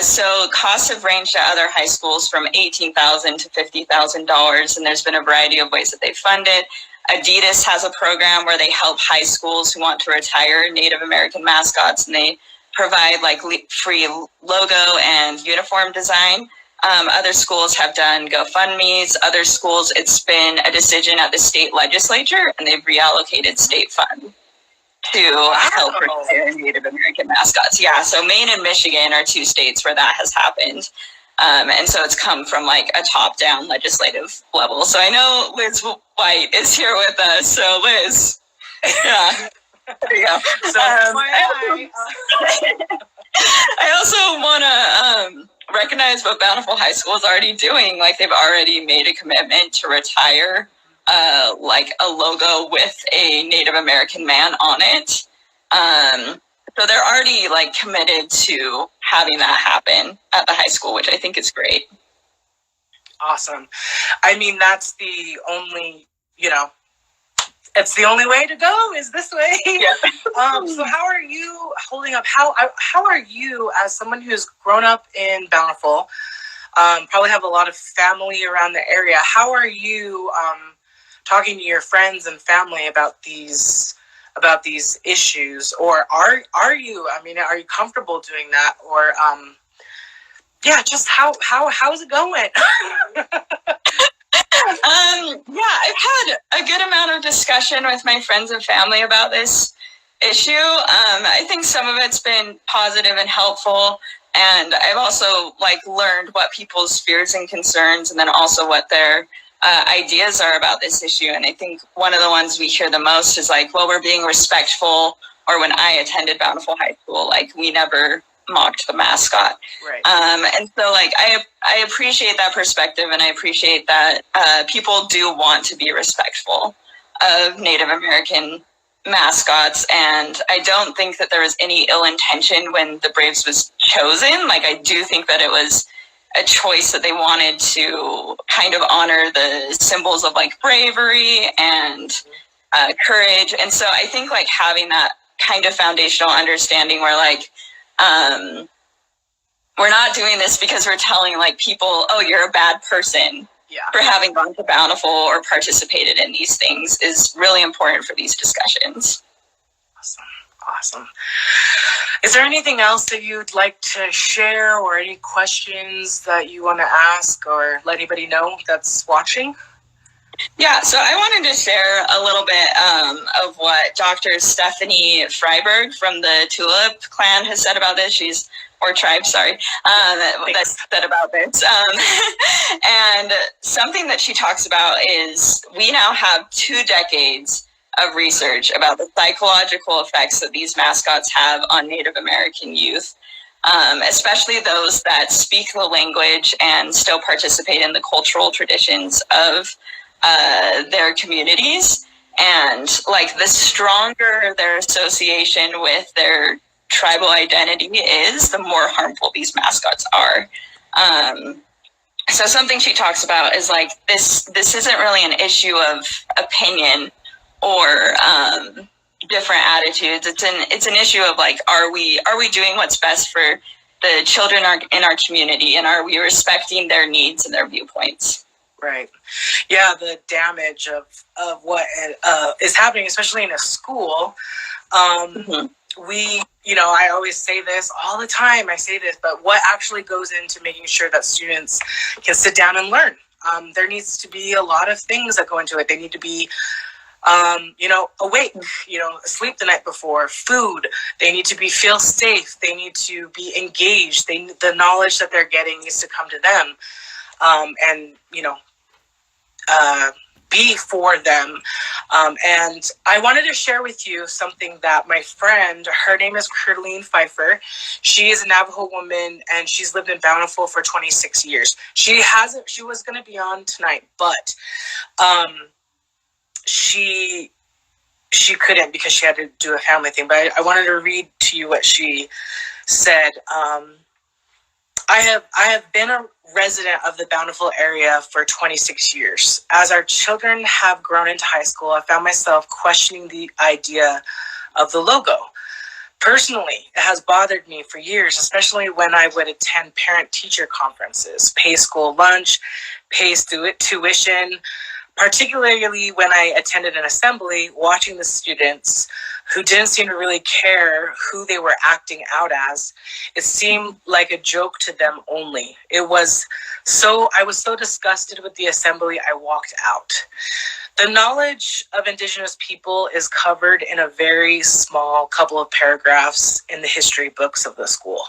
So costs have ranged at other high schools from $18,000 to $50,000, and there's been a variety of ways that they fund it. Adidas has a program where they help high schools who want to retire Native American mascots, and they provide like free logo and uniform design. Other schools have done GoFundMes. Other schools, it's been a decision at the state legislature, and they've reallocated state funds to help retire Native American mascots. Yeah, so Maine and Michigan are two states where that has happened. And so it's come from like a top-down legislative level. So I know Liz White is here with us. So Liz, yeah, there you go. So I also want to recognize what Bountiful High School is already doing. Like they've already made a commitment to retire like a logo with a Native American man on it. So they're already like committed to having that happen at the high school, which I think is great. Awesome. I mean, that's the only, it's the only way to go is this way. Yeah. So how are you holding up? How are you, as someone who's grown up in Bountiful, probably have a lot of family around the area, how are you talking to your friends and family about these issues? Or are you comfortable doing that? Or just how's it going? I've had a good amount of discussion with my friends and family about this issue. I think some of it's been positive and helpful, and I've also like learned what people's fears and concerns, and then also what their ideas are about this issue. And I think one of the ones we hear the most is like, well, we're being respectful, or when I attended Bountiful High School, like we never mocked the mascot. Right. And so like I appreciate that perspective, and I appreciate that people do want to be respectful of Native American mascots, and I don't think that there was any ill intention when the Braves was chosen. Like I do think that it was a choice that they wanted to kind of honor the symbols of like bravery and courage. And so I think like having that kind of foundational understanding where like we're not doing this because we're telling like people, oh, you're a bad person for having gone to Bountiful or participated in these things is really important for these discussions. Awesome. Is there anything else that you'd like to share, or any questions that you want to ask or let anybody know that's watching? Yeah, so I wanted to share a little bit of what Dr. Stephanie Freiberg from the Tulip clan has said about this. Tribe, sorry, that said about this. And something that she talks about is we now have 2 decades of research about the psychological effects that these mascots have on Native American youth, especially those that speak the language and still participate in the cultural traditions of their communities. And like the stronger their association with their tribal identity is, the more harmful these mascots are. So something she talks about is like this isn't really an issue of opinion or different attitudes. It's an issue of like, are we doing what's best for the children in our community, and are we respecting their needs and their viewpoints? Right. Yeah, the damage of what is happening, especially in a school. We, I always say this all the time. I say this, but what actually goes into making sure that students can sit down and learn? There needs to be a lot of things that go into it. They need to be, awake, asleep the night before, food. They need to feel safe. They need to be engaged. The knowledge that they're getting needs to come to them, and be for them. And I wanted to share with you something that my friend, her name is Curleen Pfeiffer. She is a Navajo woman, and she's lived in Bountiful for 26 years. She was going to be on tonight, but she couldn't because she had to do a family thing. But I wanted to read to you what she said. I have been a resident of the Bountiful area for 26 years. As our children have grown into high school, I found myself questioning the idea of the logo. Personally, it has bothered me for years, especially when I would attend parent-teacher conferences, pay school lunch, pay tuition, particularly when I attended an assembly, watching the students who didn't seem to really care who they were acting out as. It seemed like a joke to them only. I was so disgusted with the assembly, I walked out. The knowledge of Indigenous people is covered in a very small couple of paragraphs in the history books of the school.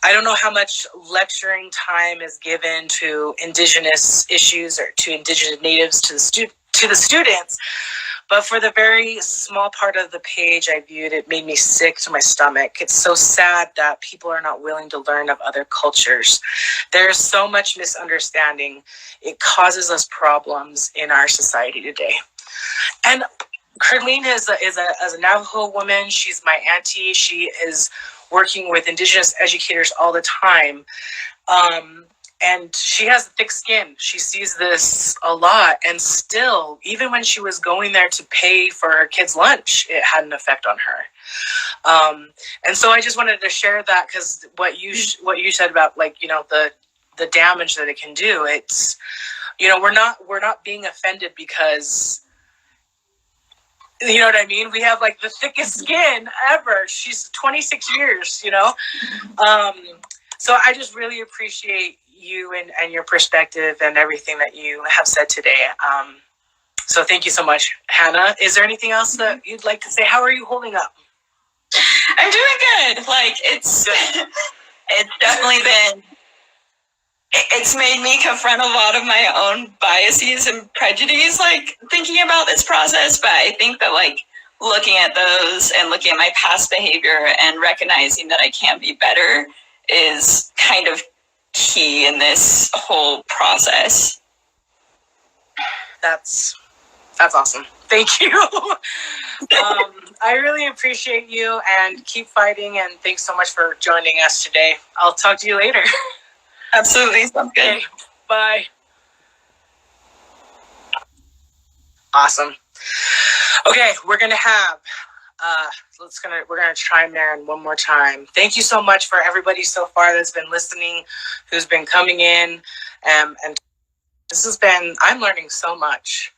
I don't know how much lecturing time is given to Indigenous issues or to Indigenous natives to the students, but for the very small part of the page I viewed, it made me sick to my stomach. It's so sad that people are not willing to learn of other cultures. There's so much misunderstanding. It causes us problems in our society today. And Carlene is a Navajo woman. She's my auntie. She is working with Indigenous educators all the time. And she has thick skin. She sees this a lot. And still, even when she was going there to pay for her kids' lunch, it had an effect on her. And so I just wanted to share that because what you said about, like, you know, the damage that it can do. It's, you know, we're not being offended because, you know what I mean? We have like the thickest skin ever. She's 26 years, you know? So I just really appreciate you and your perspective and everything that you have said today. So thank you so much, Hannah. Is there anything else that you'd like to say? How are you holding up? I'm doing good. Like, it's definitely been, it's made me confront a lot of my own biases and prejudices, like, thinking about this process. But I think that, like, looking at those and looking at my past behavior and recognizing that I can be better is kind of key in this whole process. That's awesome. Thank you. I really appreciate you, and keep fighting, and thanks so much for joining us today. I'll talk to you later. Absolutely. Sounds good. Okay, bye. Awesome. Okay, we're gonna have we're gonna try Maren one more time. Thank you so much for everybody so far that's been listening, who's been coming in, and this has been, I'm learning so much.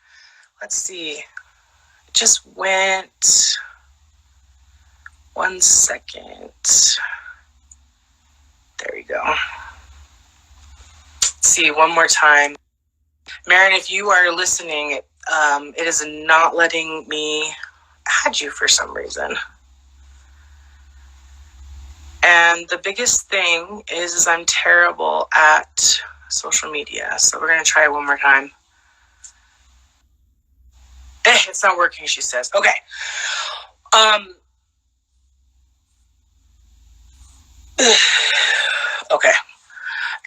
Let's see. It just went 1 second. There we go. Let's see one more time. Maren, if you are listening, it is not letting me add you for some reason. And the biggest thing is I'm terrible at social media. So we're going to try it one more time. It's not working, she says. Okay. Okay.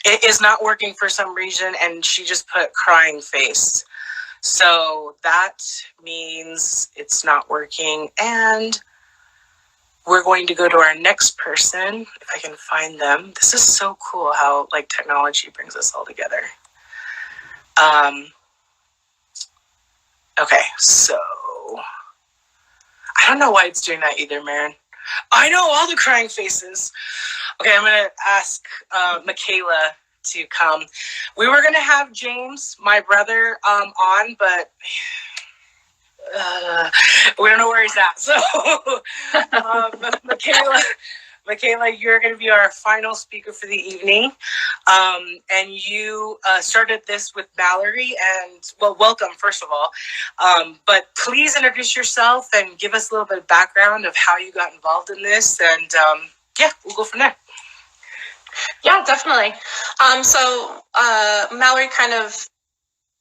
It is not working for some reason, and she just put crying face. So that means it's not working, and we're going to go to our next person, if I can find them. This is so cool how, like, technology brings us all together. Okay, so I don't know why it's doing that either, Maren. I know all the crying faces. Okay, I'm gonna ask Michaela to come. We were gonna have James, my brother, on, but we don't know where he's at. So, Michaela, you're going to be our final speaker for the evening. And you started this with Mallory, and, well, welcome, first of all. But please introduce yourself and give us a little bit of background of how you got involved in this. And, yeah, we'll go from there. Yeah, definitely. So Mallory kind of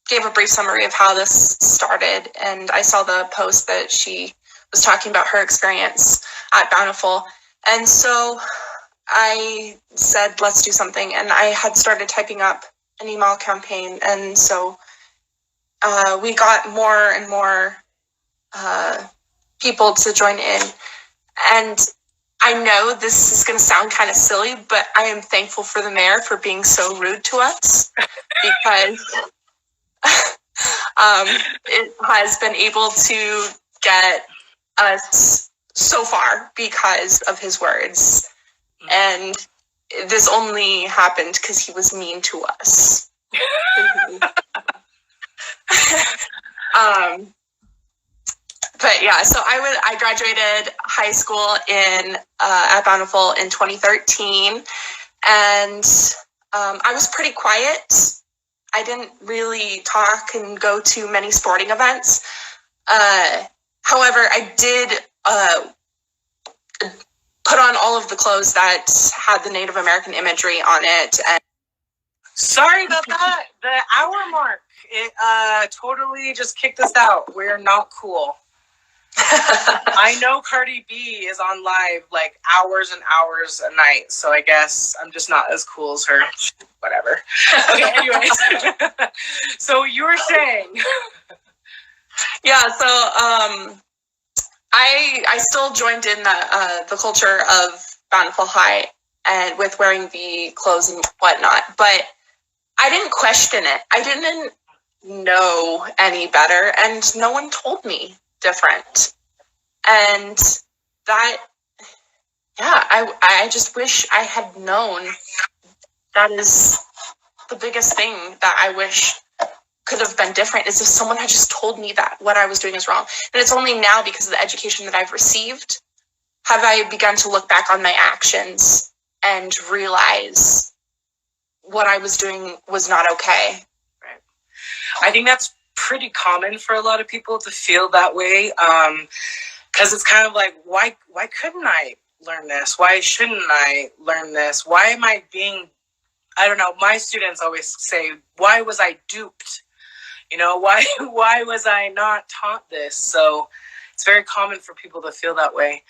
gave a brief summary of how this started, and I saw the post that she was talking about her experience at Bountiful. And so I said, let's do something. And I had started typing up an email campaign. And so we got more and more people to join in. And I know this is going to sound kind of silly, but I am thankful for the mayor for being so rude to us because it has been able to get us so far because of his words. And this only happened because he was mean to us. But yeah, so I graduated high school in at Bountiful in 2013, and I was pretty quiet. I didn't really talk and go to many sporting events. However, I did put on all of the clothes that had the Native American imagery on it. And sorry about that. The hour mark. It totally just kicked us out. We're not cool. I know Cardi B is on live like hours and hours a night, so I guess I'm just not as cool as her. Whatever. Okay, anyways. So you were saying. Yeah, so I still joined in the culture of Bountiful High and with wearing the clothes and whatnot, but I didn't question it. I didn't know any better, and no one told me different. And that, yeah, I just wish I had known. That is the biggest thing that I wish could have been different, is if someone had just told me that what I was doing is wrong. And it's only now, because of the education that I've received, have I begun to look back on my actions and realize what I was doing was not okay. Right. I think that's pretty common for a lot of people to feel that way, because it's kind of like, why couldn't I learn this? Why shouldn't I learn this? Why am I being, I don't know, my students always say, why was I duped? You know, why was I not taught this? So it's very common for people to feel that way.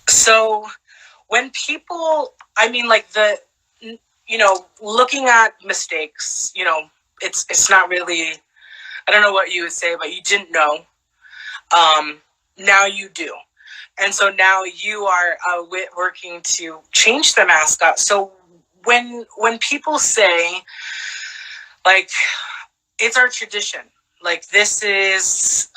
So when people, I mean, like looking at mistakes, it's not really, I don't know what you would say, but you didn't know. Now you do. And so now you are working to change the mascot. So when people say, like, it's our tradition, like this is,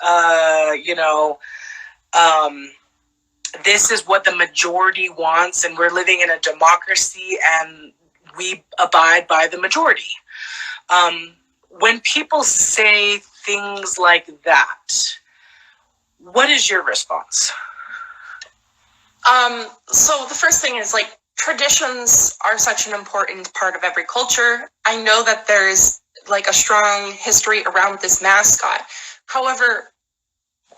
this is what the majority wants, and we're living in a democracy, and we abide by the majority. When people say things like that, what is your response? So the first thing is, like, traditions are such an important part of every culture. I know that there's like a strong history around this mascot. However,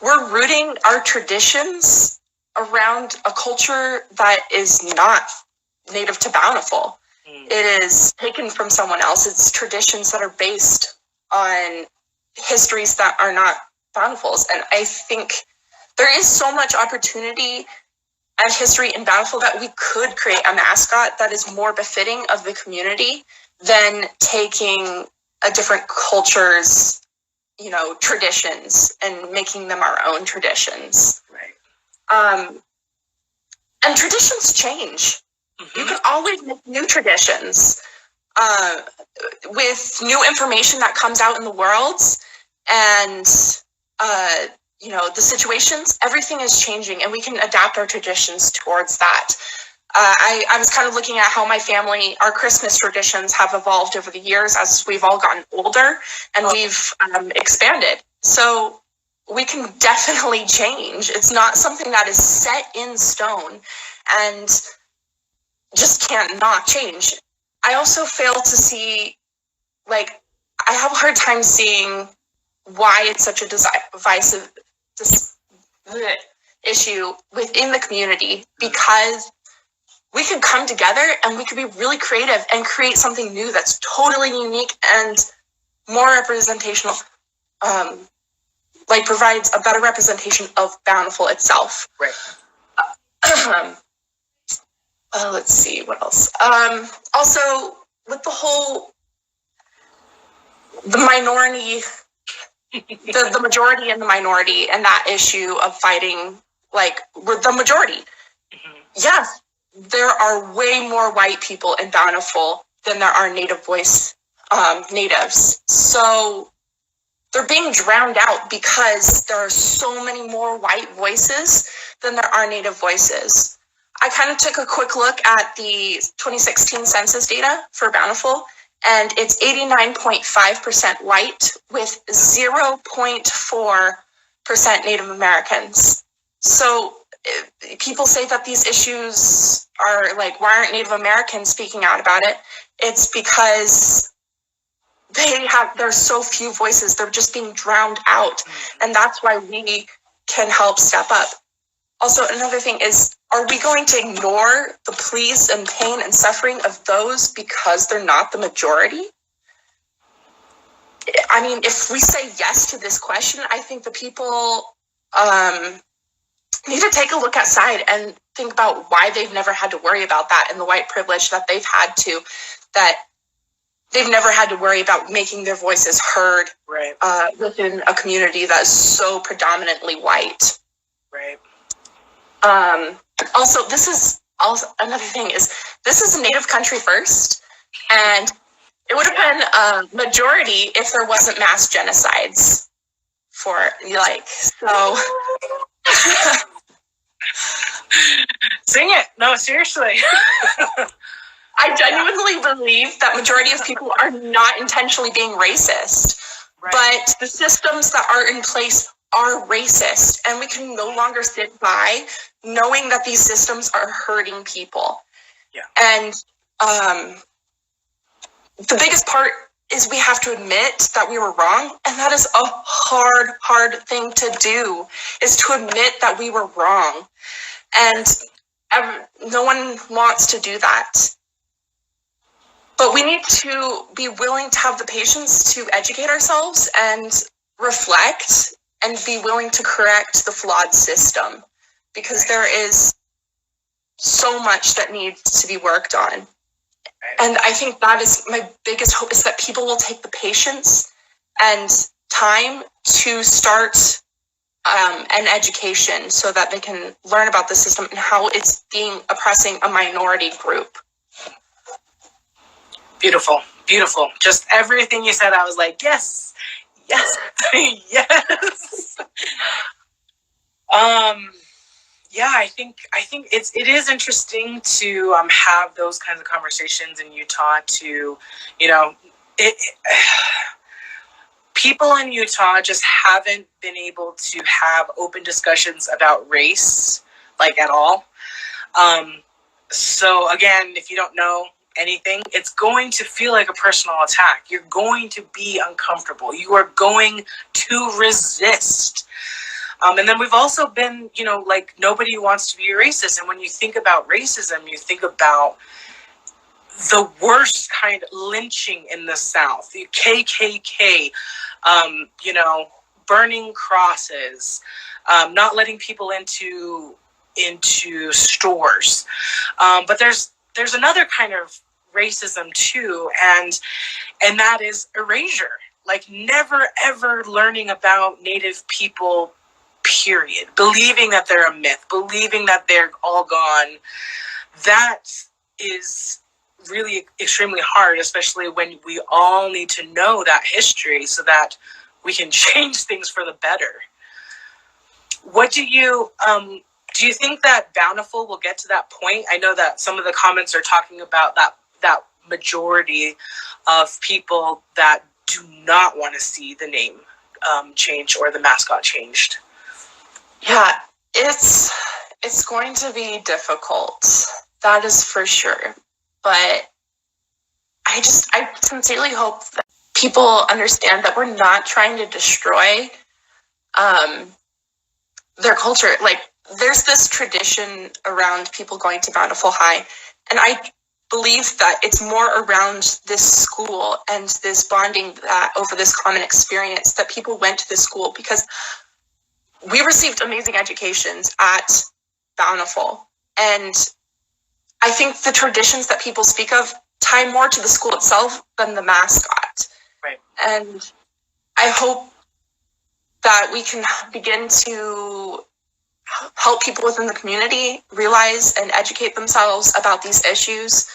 we're rooting our traditions around a culture that is not native to Bountiful. It is taken from someone else. It's traditions that are based on histories that are not Bountiful's. And I think there is so much opportunity and history in Bountiful that we could create a mascot that is more befitting of the community than taking a different culture's, traditions and making them our own traditions. Right. And traditions change. Mm-hmm. You can always make new traditions with new information that comes out in the world, and the situations, everything is changing, and we can adapt our traditions towards that. I was kind of looking at how my family, our Christmas traditions have evolved over the years as we've all gotten older and we've expanded. So we can definitely change. It's not something that is set in stone and just can't not change. I also fail to see, I have a hard time seeing why it's such a divisive issue within the community, because we could come together and we could be really creative and create something new that's totally unique and more representational, provides a better representation of Bountiful itself. Right. Let's see, what else? Also, with the minority the majority and the minority and that issue of fighting, like, we're the majority. Yes, there are way more white people in Bountiful than there are native voice natives. So they're being drowned out because there are so many more white voices than there are native voices. I kind of took a quick look at the 2016 census data for Bountiful, and it's 89.5% white with 0.4% Native Americans. So people say that these issues are like, why aren't Native Americans speaking out about it? It's because there's so few voices, they're just being drowned out. And that's why we can help step up. Also, another thing is, are we going to ignore the pleas and pain and suffering of those because they're not the majority? I mean, if we say yes to this question, I think the people need to take a look outside and think about why they've never had to worry about that and the white privilege that they've had to, that they've never had to worry about making their voices heard within a community that is so predominantly white. Right. Also, this is also another thing is, this is a native country first, and it would have been a majority if there wasn't mass genocides for, like, so. Sing it. No, seriously. I genuinely believe that majority of people are not intentionally being racist, but the systems that are in place are racist, and we can no longer sit by knowing that these systems are hurting people. Yeah. And the biggest part is we have to admit that we were wrong, and that is a hard thing to do, is to admit that we were wrong. And no one wants to do that. But we need to be willing to have the patience to educate ourselves and reflect and be willing to correct the flawed system, because there is so much that needs to be worked on. And I think that is my biggest hope, is that people will take the patience and time to start an education so that they can learn about the system and how it's oppressing a minority group. Beautiful, beautiful. Just everything you said, I was like, yes, yes, yes. Yeah, I think it is interesting to have those kinds of conversations in Utah. To, you know, people in Utah just haven't been able to have open discussions about race, like, at all. So again, if you don't know anything, it's going to feel like a personal attack. You're going to be uncomfortable. You are going to resist. And then we've also been, you know, like, nobody wants to be a racist. And when you think about racism, you think about the worst kind of lynching in the South, the KKK, you know, burning crosses, not letting people into stores. But there's another kind of racism too, and that is erasure. Like, never ever learning about Native people, period. Believing that they're a myth, believing that they're all gone. That is really extremely hard, especially when we all need to know that history so that we can change things for the better. What do you think that Bountiful will get to that point? I know that some of the comments are talking about that majority of people that do not want to see the name change or the mascot changed. Yeah, it's going to be difficult. That is for sure. But I sincerely hope that people understand that we're not trying to destroy their culture. Like, there's this tradition around people going to Bountiful High, and I believe that it's more around this school and this bonding over this common experience that people went to this school, because we received amazing educations at Bountiful. And I think the traditions that people speak of tie more to the school itself than the mascot. Right. And I hope that we can begin to help people within the community realize and educate themselves about these issues,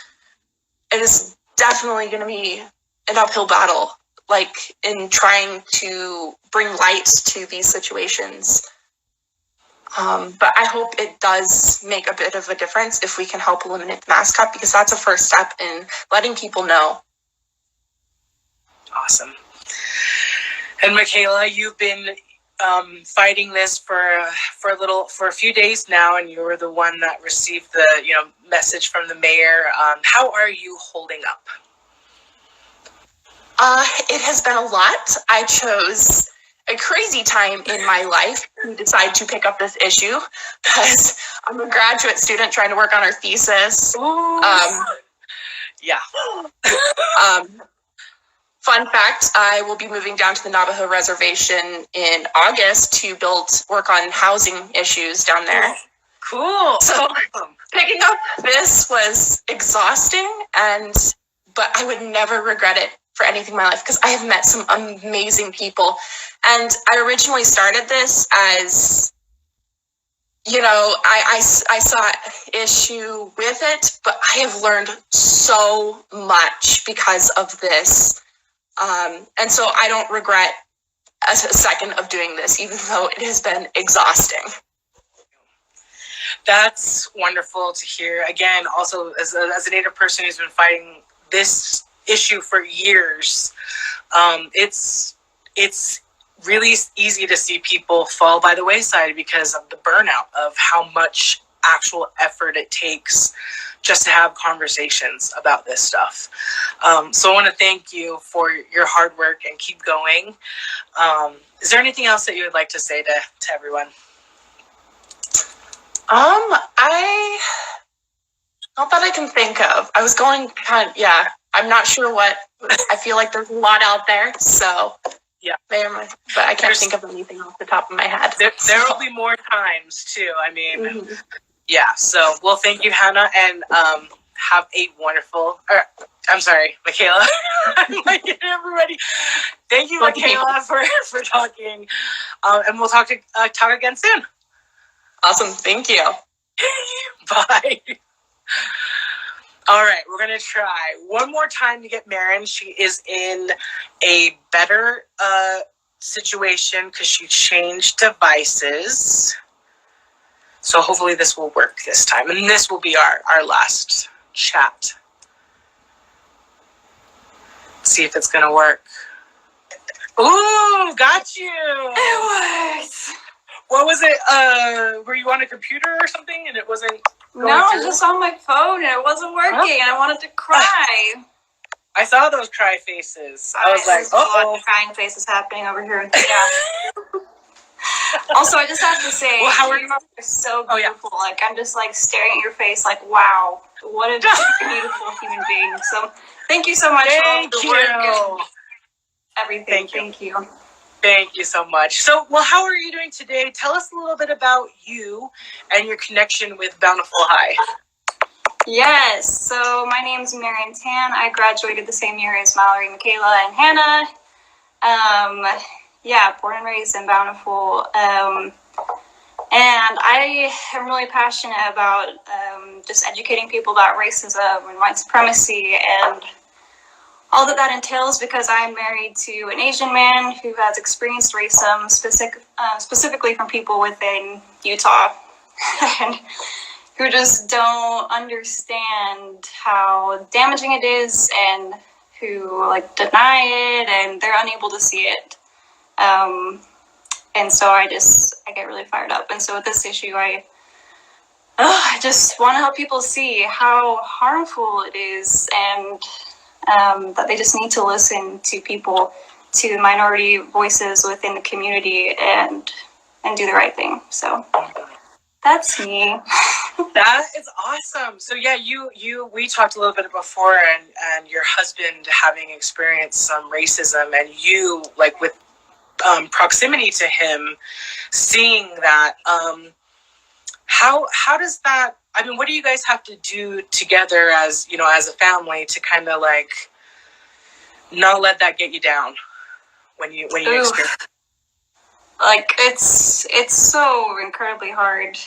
it is definitely going to be an uphill battle, like in trying to bring light to these situations. But I hope it does make a bit of a difference if we can help eliminate the mascot, because that's a first step in letting people know. Awesome. And Michaela, you've been fighting this for a few days now, and you were the one that received the message from the mayor. How are you holding up? It has been a lot. I chose a crazy time in my life to decide to pick up this issue because I'm a graduate student trying to work on our thesis. Yeah. Fun fact, I will be moving down to the Navajo Reservation in August to work on housing issues down there. Cool. So picking up this was exhausting, but I would never regret it for anything in my life because I have met some amazing people. And I originally started this as, I saw issue with it, but I have learned so much because of this. And so I don't regret a second of doing this, even though it has been exhausting. That's wonderful to hear. Again, also as a Native person who's been fighting this issue for years, it's really easy to see people fall by the wayside because of the burnout of how much actual effort it takes just to have conversations about this stuff. So I want to thank you for your hard work and keep going. Is there anything else that you would like to say to everyone? Not that I can think of. I was going I'm not sure what, I feel like there's a lot out there, so yeah. But I can't think of anything off the top of my head. There will be more times too. I mean, yeah. So, well, thank you, Hannah, and have a wonderful. I'm sorry, Michaela. I'm like everybody. Thank you, Michaela, for talking, and we'll talk again soon. Awesome. Thank you. Bye. All right, we're going to try one more time to get Marin. She is in a better situation because she changed devices. So hopefully this will work this time. And this will be our last chat. Let's see if it's going to work. Ooh, got you. It worked. What was it? Were you on a computer or something and it wasn't? No, just on my phone and it wasn't working and I wanted to cry. I saw those cry faces. I was like, a lot of crying faces happening over here. Yeah. Also, I just have to say, well, how are you are so beautiful. Like, I'm just like staring at your face like, wow, what a beautiful human being. So thank you so much for all the work and everything. Thank you. Thank you so much. So, well, how are you doing today? Tell us a little bit about you and your connection with Bountiful High. Yes, so my name's Marian Tan. I graduated the same year as Mallory, Michaela, and Hannah. Born and raised in Bountiful. And I am really passionate about just educating people about racism and white supremacy and all that entails, because I'm married to an Asian man who has experienced racism, specifically from people within Utah, and who just don't understand how damaging it is, and who like deny it, and they're unable to see it. And so I get really fired up. And so with this issue, I just want to help people see how harmful it is, and that they just need to listen to people, to minority voices within the community, and do the right thing. So that's me. That is awesome. So yeah, we talked a little bit before, and your husband having experienced some racism, and you like with proximity to him, seeing that. How does that? I mean, what do you guys have to do together as a family to kind of like not let that get you down when you experience? like it's so incredibly hard.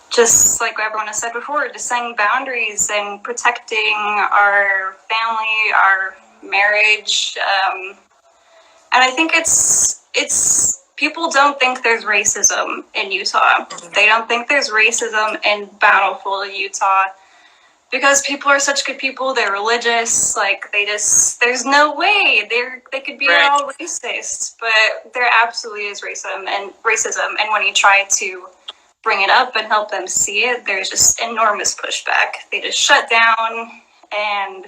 Just like everyone has said before, just setting boundaries and protecting our family, our marriage. And I think it's people don't think there's racism in Utah. They don't think there's racism in Bountiful, Utah, because people are such good people. They're religious. Like there's no way they could be Right. all racist, but there absolutely is racism. And when you try to bring it up and help them see it, there's just enormous pushback. They just shut down, and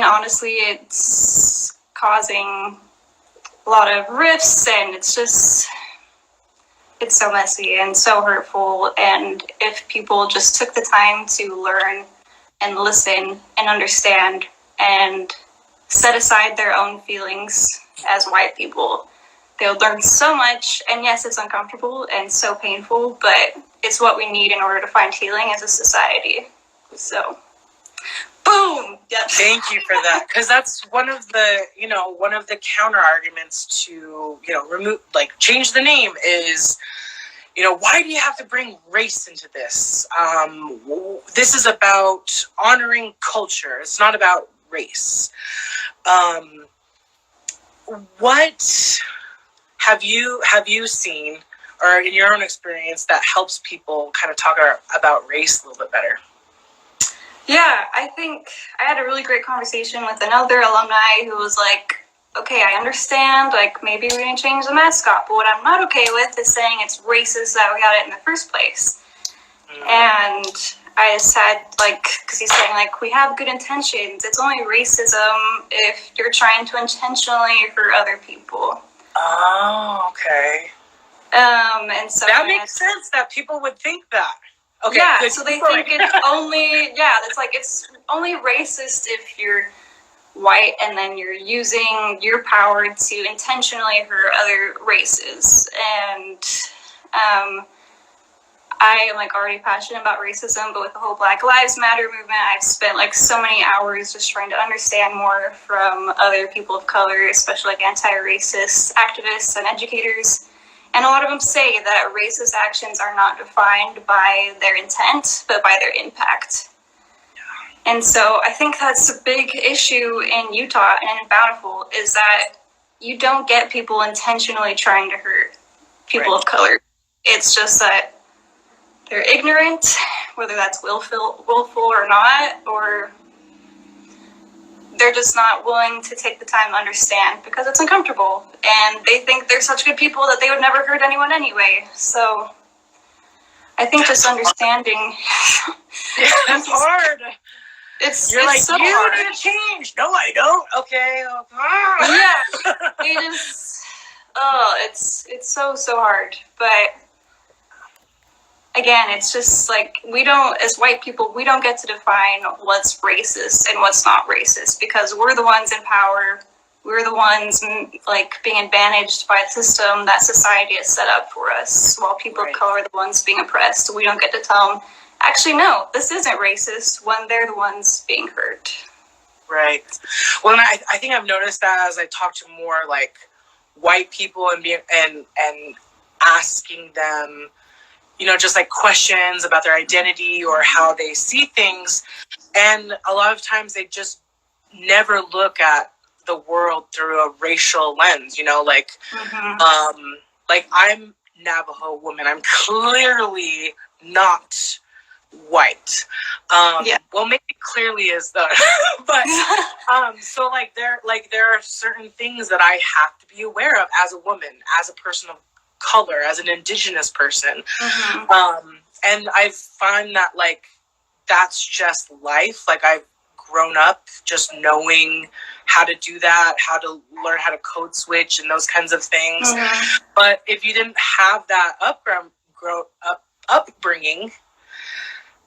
honestly, it's causing a lot of rifts, and it's so messy and so hurtful. And if people just took the time to learn and listen and understand and set aside their own feelings as white people, they'll learn so much. And yes, it's uncomfortable and so painful, but it's what we need in order to find healing as a society. So boom. Yep. Thank you for that, because that's one of the counter arguments to remove, like, change the name is, why do you have to bring race into this? This is about honoring culture. It's not about race. What have you seen, or in your own experience, that helps people kind of talk about race a little bit better? Yeah, I think I had a really great conversation with another alumni who was like, okay, I understand, like, maybe we didn't change the mascot, but what I'm not okay with is saying it's racist that we got it in the first place. And I said, like, because he's saying, like, we have good intentions. It's only racism if you're trying to intentionally hurt other people. Oh, okay. And so that makes sense that people would think that. Okay, yeah, good. so they think it's only, it's only racist if you're white and then you're using your power to intentionally hurt other races. And I am, like, already passionate about racism, but with the whole Black Lives Matter movement, I've spent, like, so many hours just trying to understand more from other people of color, especially, like, anti-racist activists and educators. And a lot of them say that racist actions are not defined by their intent, but by their impact. And so I think that's a big issue in Utah and in Bountiful, is that you don't get people intentionally trying to hurt people of color. It's just that they're ignorant, whether that's willful or not, or they're just not willing to take the time to understand because it's uncomfortable. And they think they're such good people that they would never hurt anyone anyway. So I think just understanding. Yeah, that's hard. You're like, so you hard. need to change. No, I don't. Okay. Yeah. They just, it's so hard. But again, it's just like, we don't, as white people, we don't get to define what's racist and what's not racist, because we're the ones in power. We're the ones, like, being advantaged by the system that society has set up for us, while people of color are the ones being oppressed. We don't get to tell them, actually, no, this isn't racist, when they're the ones being hurt. Right. Well, and I think I've noticed that as I talk to more, like, white people and asking them, just, like, questions about their identity or how they see things. And a lot of times they just never look at the world through a racial lens, like, like, I'm Navajo woman. I'm clearly not white. Well, maybe clearly is though, but, so, like, there are certain things that I have to be aware of as a woman, as a person of color, as an indigenous person. And I find that, like, that's just life. Like, I've grown up just knowing how to do that, how to learn how to code switch and those kinds of things. But if you didn't have that upbringing,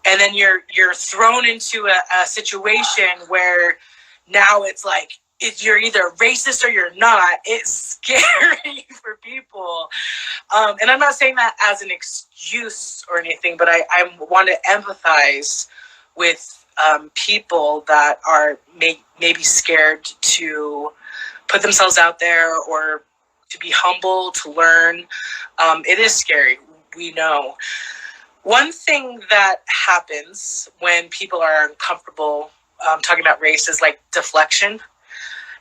and then you're thrown into a situation where now it's like, if you're either racist or you're not, it's scary for people. And I'm not saying that as an excuse or anything, but I want to empathize with people that are maybe scared to put themselves out there or to be humble, to learn. It is scary. We know. One thing that happens when people are uncomfortable talking about race is like deflection.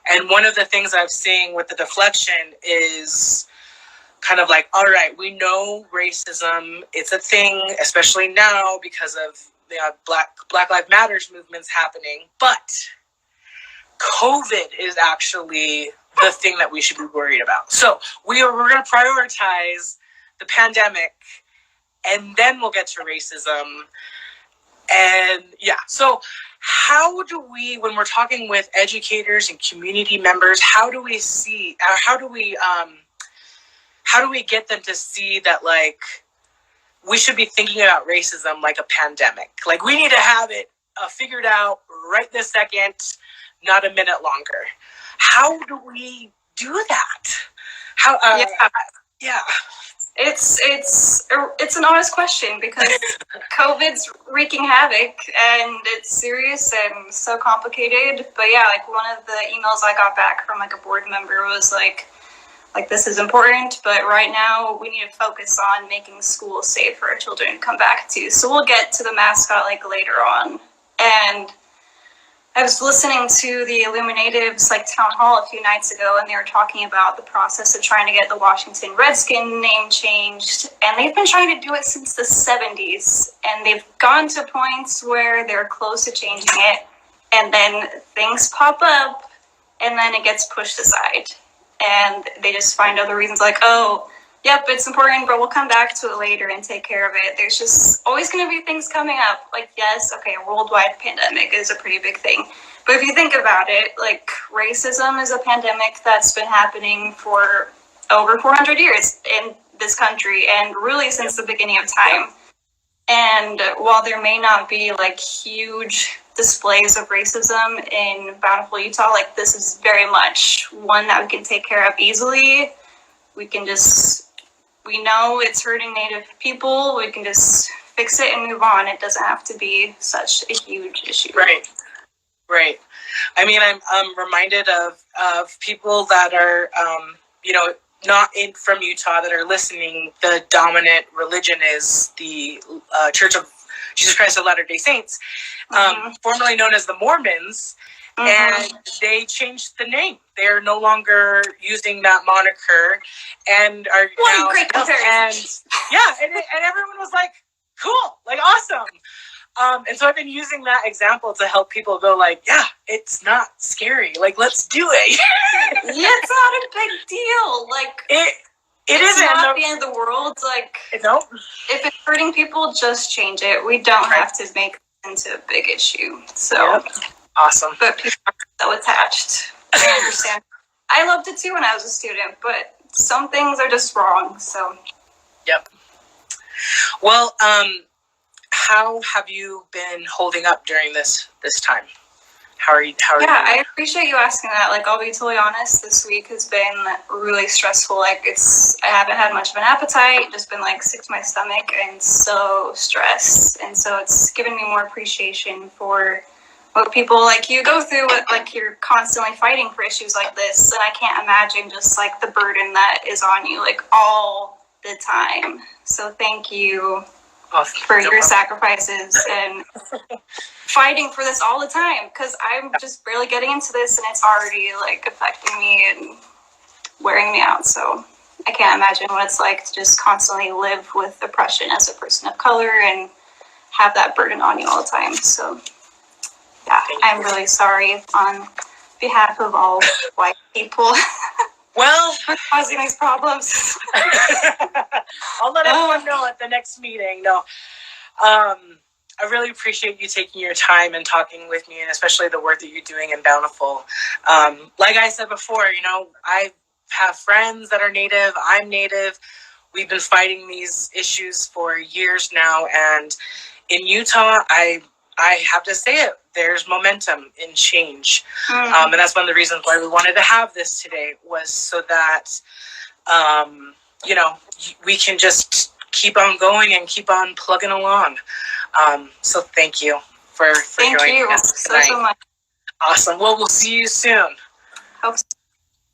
And one of the things I've seen with the deflection is kind of like, all right, we know racism, it's a thing, especially now because of the Black Lives Matters movements happening. But COVID is actually the thing that we should be worried about. So we're going to prioritize the pandemic, and then we'll get to racism. And yeah, so how do we, when we're talking with educators and community members, how do we get them to see that, like, we should be thinking about racism like a pandemic? Like, we need to have it figured out right this second, not a minute longer. How do we do that? How? Yeah. It's an honest question because COVID's wreaking havoc and it's serious and so complicated. But yeah, like one of the emails I got back from like a board member was like this is important, but right now we need to focus on making schools safe for our children to come back to. So we'll get to the mascot like later on. And I was listening to the Illuminatives like town hall a few nights ago, and they were talking about the process of trying to get the Washington Redskin name changed, and they've been trying to do it since the 70s, and they've gone to points where they're close to changing it, and then things pop up, and then it gets pushed aside, and they just find other reasons like, oh, yep, it's important, but we'll come back to it later and take care of it. There's just always going to be things coming up. Like, yes, okay, a worldwide pandemic is a pretty big thing. But if you think about it, like, racism is a pandemic that's been happening for over 400 years in this country, and really since the beginning of time. And while there may not be, like, huge displays of racism in Bountiful, Utah, like, this is very much one that we can take care of easily. We know it's hurting Native people. We can just fix it and move on. It doesn't have to be such a huge issue. Right. I mean, I'm reminded of people that are, not from Utah that are listening. The dominant religion is the Church of Jesus Christ of Latter-day Saints, formerly known as the Mormons. And they changed the name. They're no longer using that moniker, and are now. Great comparison. And everyone was like, "Cool, like awesome." And so I've been using that example to help people go like, "Yeah, it's not scary. Like, let's do it." Yeah, it's not a big deal. Like it's not the end of the world. Like, nope. If it's hurting people, just change it. We don't have to make it into a big issue. So. Yep. Awesome. But people are so attached. I understand. I loved it too when I was a student, but some things are just wrong. So. Yep. Well, how have you been holding up during this time? How are you? Yeah, I appreciate you asking that. Like, I'll be totally honest. This week has been really stressful. Like, I haven't had much of an appetite. Just been like sick to my stomach and so stressed. And so it's given me more appreciation for what people like you go through, like you're constantly fighting for issues like this, and I can't imagine just like the burden that is on you like all the time. So thank you for your sacrifices and fighting for this all the time, because I'm just barely getting into this and it's already like affecting me and wearing me out. So I can't imagine what it's like to just constantly live with oppression as a person of color and have that burden on you all the time. So yeah, I'm really sorry on behalf of all white people. Well, for causing these problems. I'll let everyone know at the next meeting. No, I really appreciate you taking your time and talking with me, and especially the work that you're doing in Bountiful. Like I said before, I have friends that are Native. I'm Native. We've been fighting these issues for years now, and in Utah, I have to say it, there's momentum in change. And that's one of the reasons why we wanted to have this today, was so that, we can just keep on going and keep on plugging along. So thank you for joining us tonight. So much. Awesome. Well, we'll see you soon. Hope so.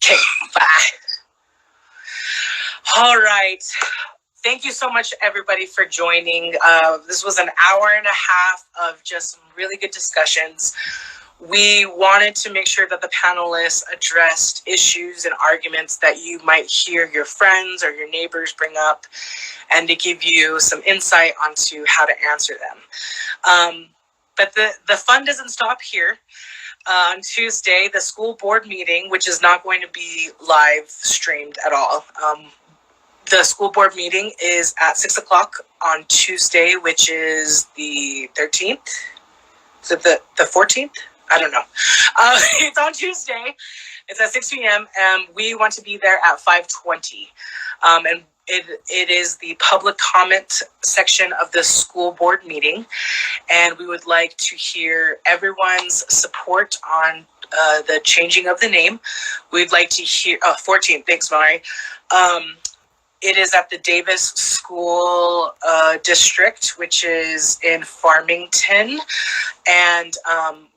Okay, bye. All right. Thank you so much, everybody, for joining. This was an hour and a half of just really good discussions. We wanted to make sure that the panelists addressed issues and arguments that you might hear your friends or your neighbors bring up, and to give you some insight onto how to answer them. But the fun doesn't stop here. On Tuesday, the school board meeting, which is not going to be live streamed at all. The school board meeting is at 6 o'clock on Tuesday, which is the 13th. Is it the 14th? I don't know. It's on Tuesday. It's at 6 p.m. and we want to be there at 5:20. And it is the public comment section of the school board meeting. And we would like to hear everyone's support on the changing of the name. We'd like to hear, 14th, thanks, Mallory. It is at the Davis School District, which is in Farmington. And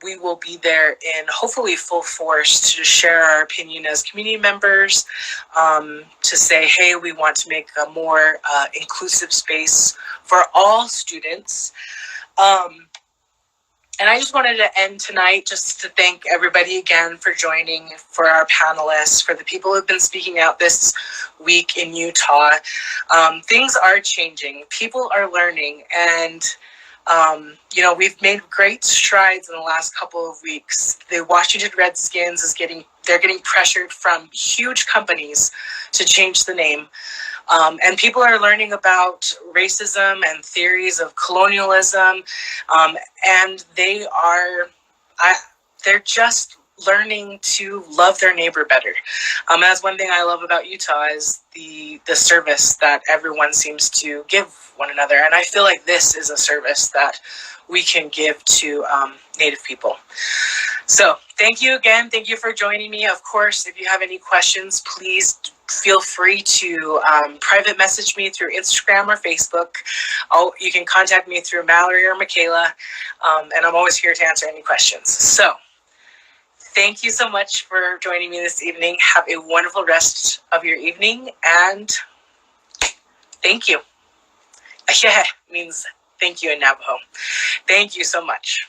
we will be there in hopefully full force to share our opinion as community members, to say, hey, we want to make a more inclusive space for all students. And I just wanted to end tonight just to thank everybody again for joining, for our panelists, for the people who've been speaking out this week in Utah. Things are changing. People are learning. And, we've made great strides in the last couple of weeks. The Washington Redskins they're getting pressured from huge companies to change the name. And people are learning about racism and theories of colonialism, and they're just learning to love their neighbor better. That's one thing I love about Utah is the service that everyone seems to give one another, and I feel like this is a service that we can give to Native people. So thank you again. Thank you for joining me. Of course, if you have any questions, please feel free to private message me through Instagram or Facebook. You can contact me through Mallory or Michaela, and I'm always here to answer any questions. So thank you so much for joining me this evening. Have a wonderful rest of your evening, and thank you. Yeah, means thank you in Navajo. Thank you so much.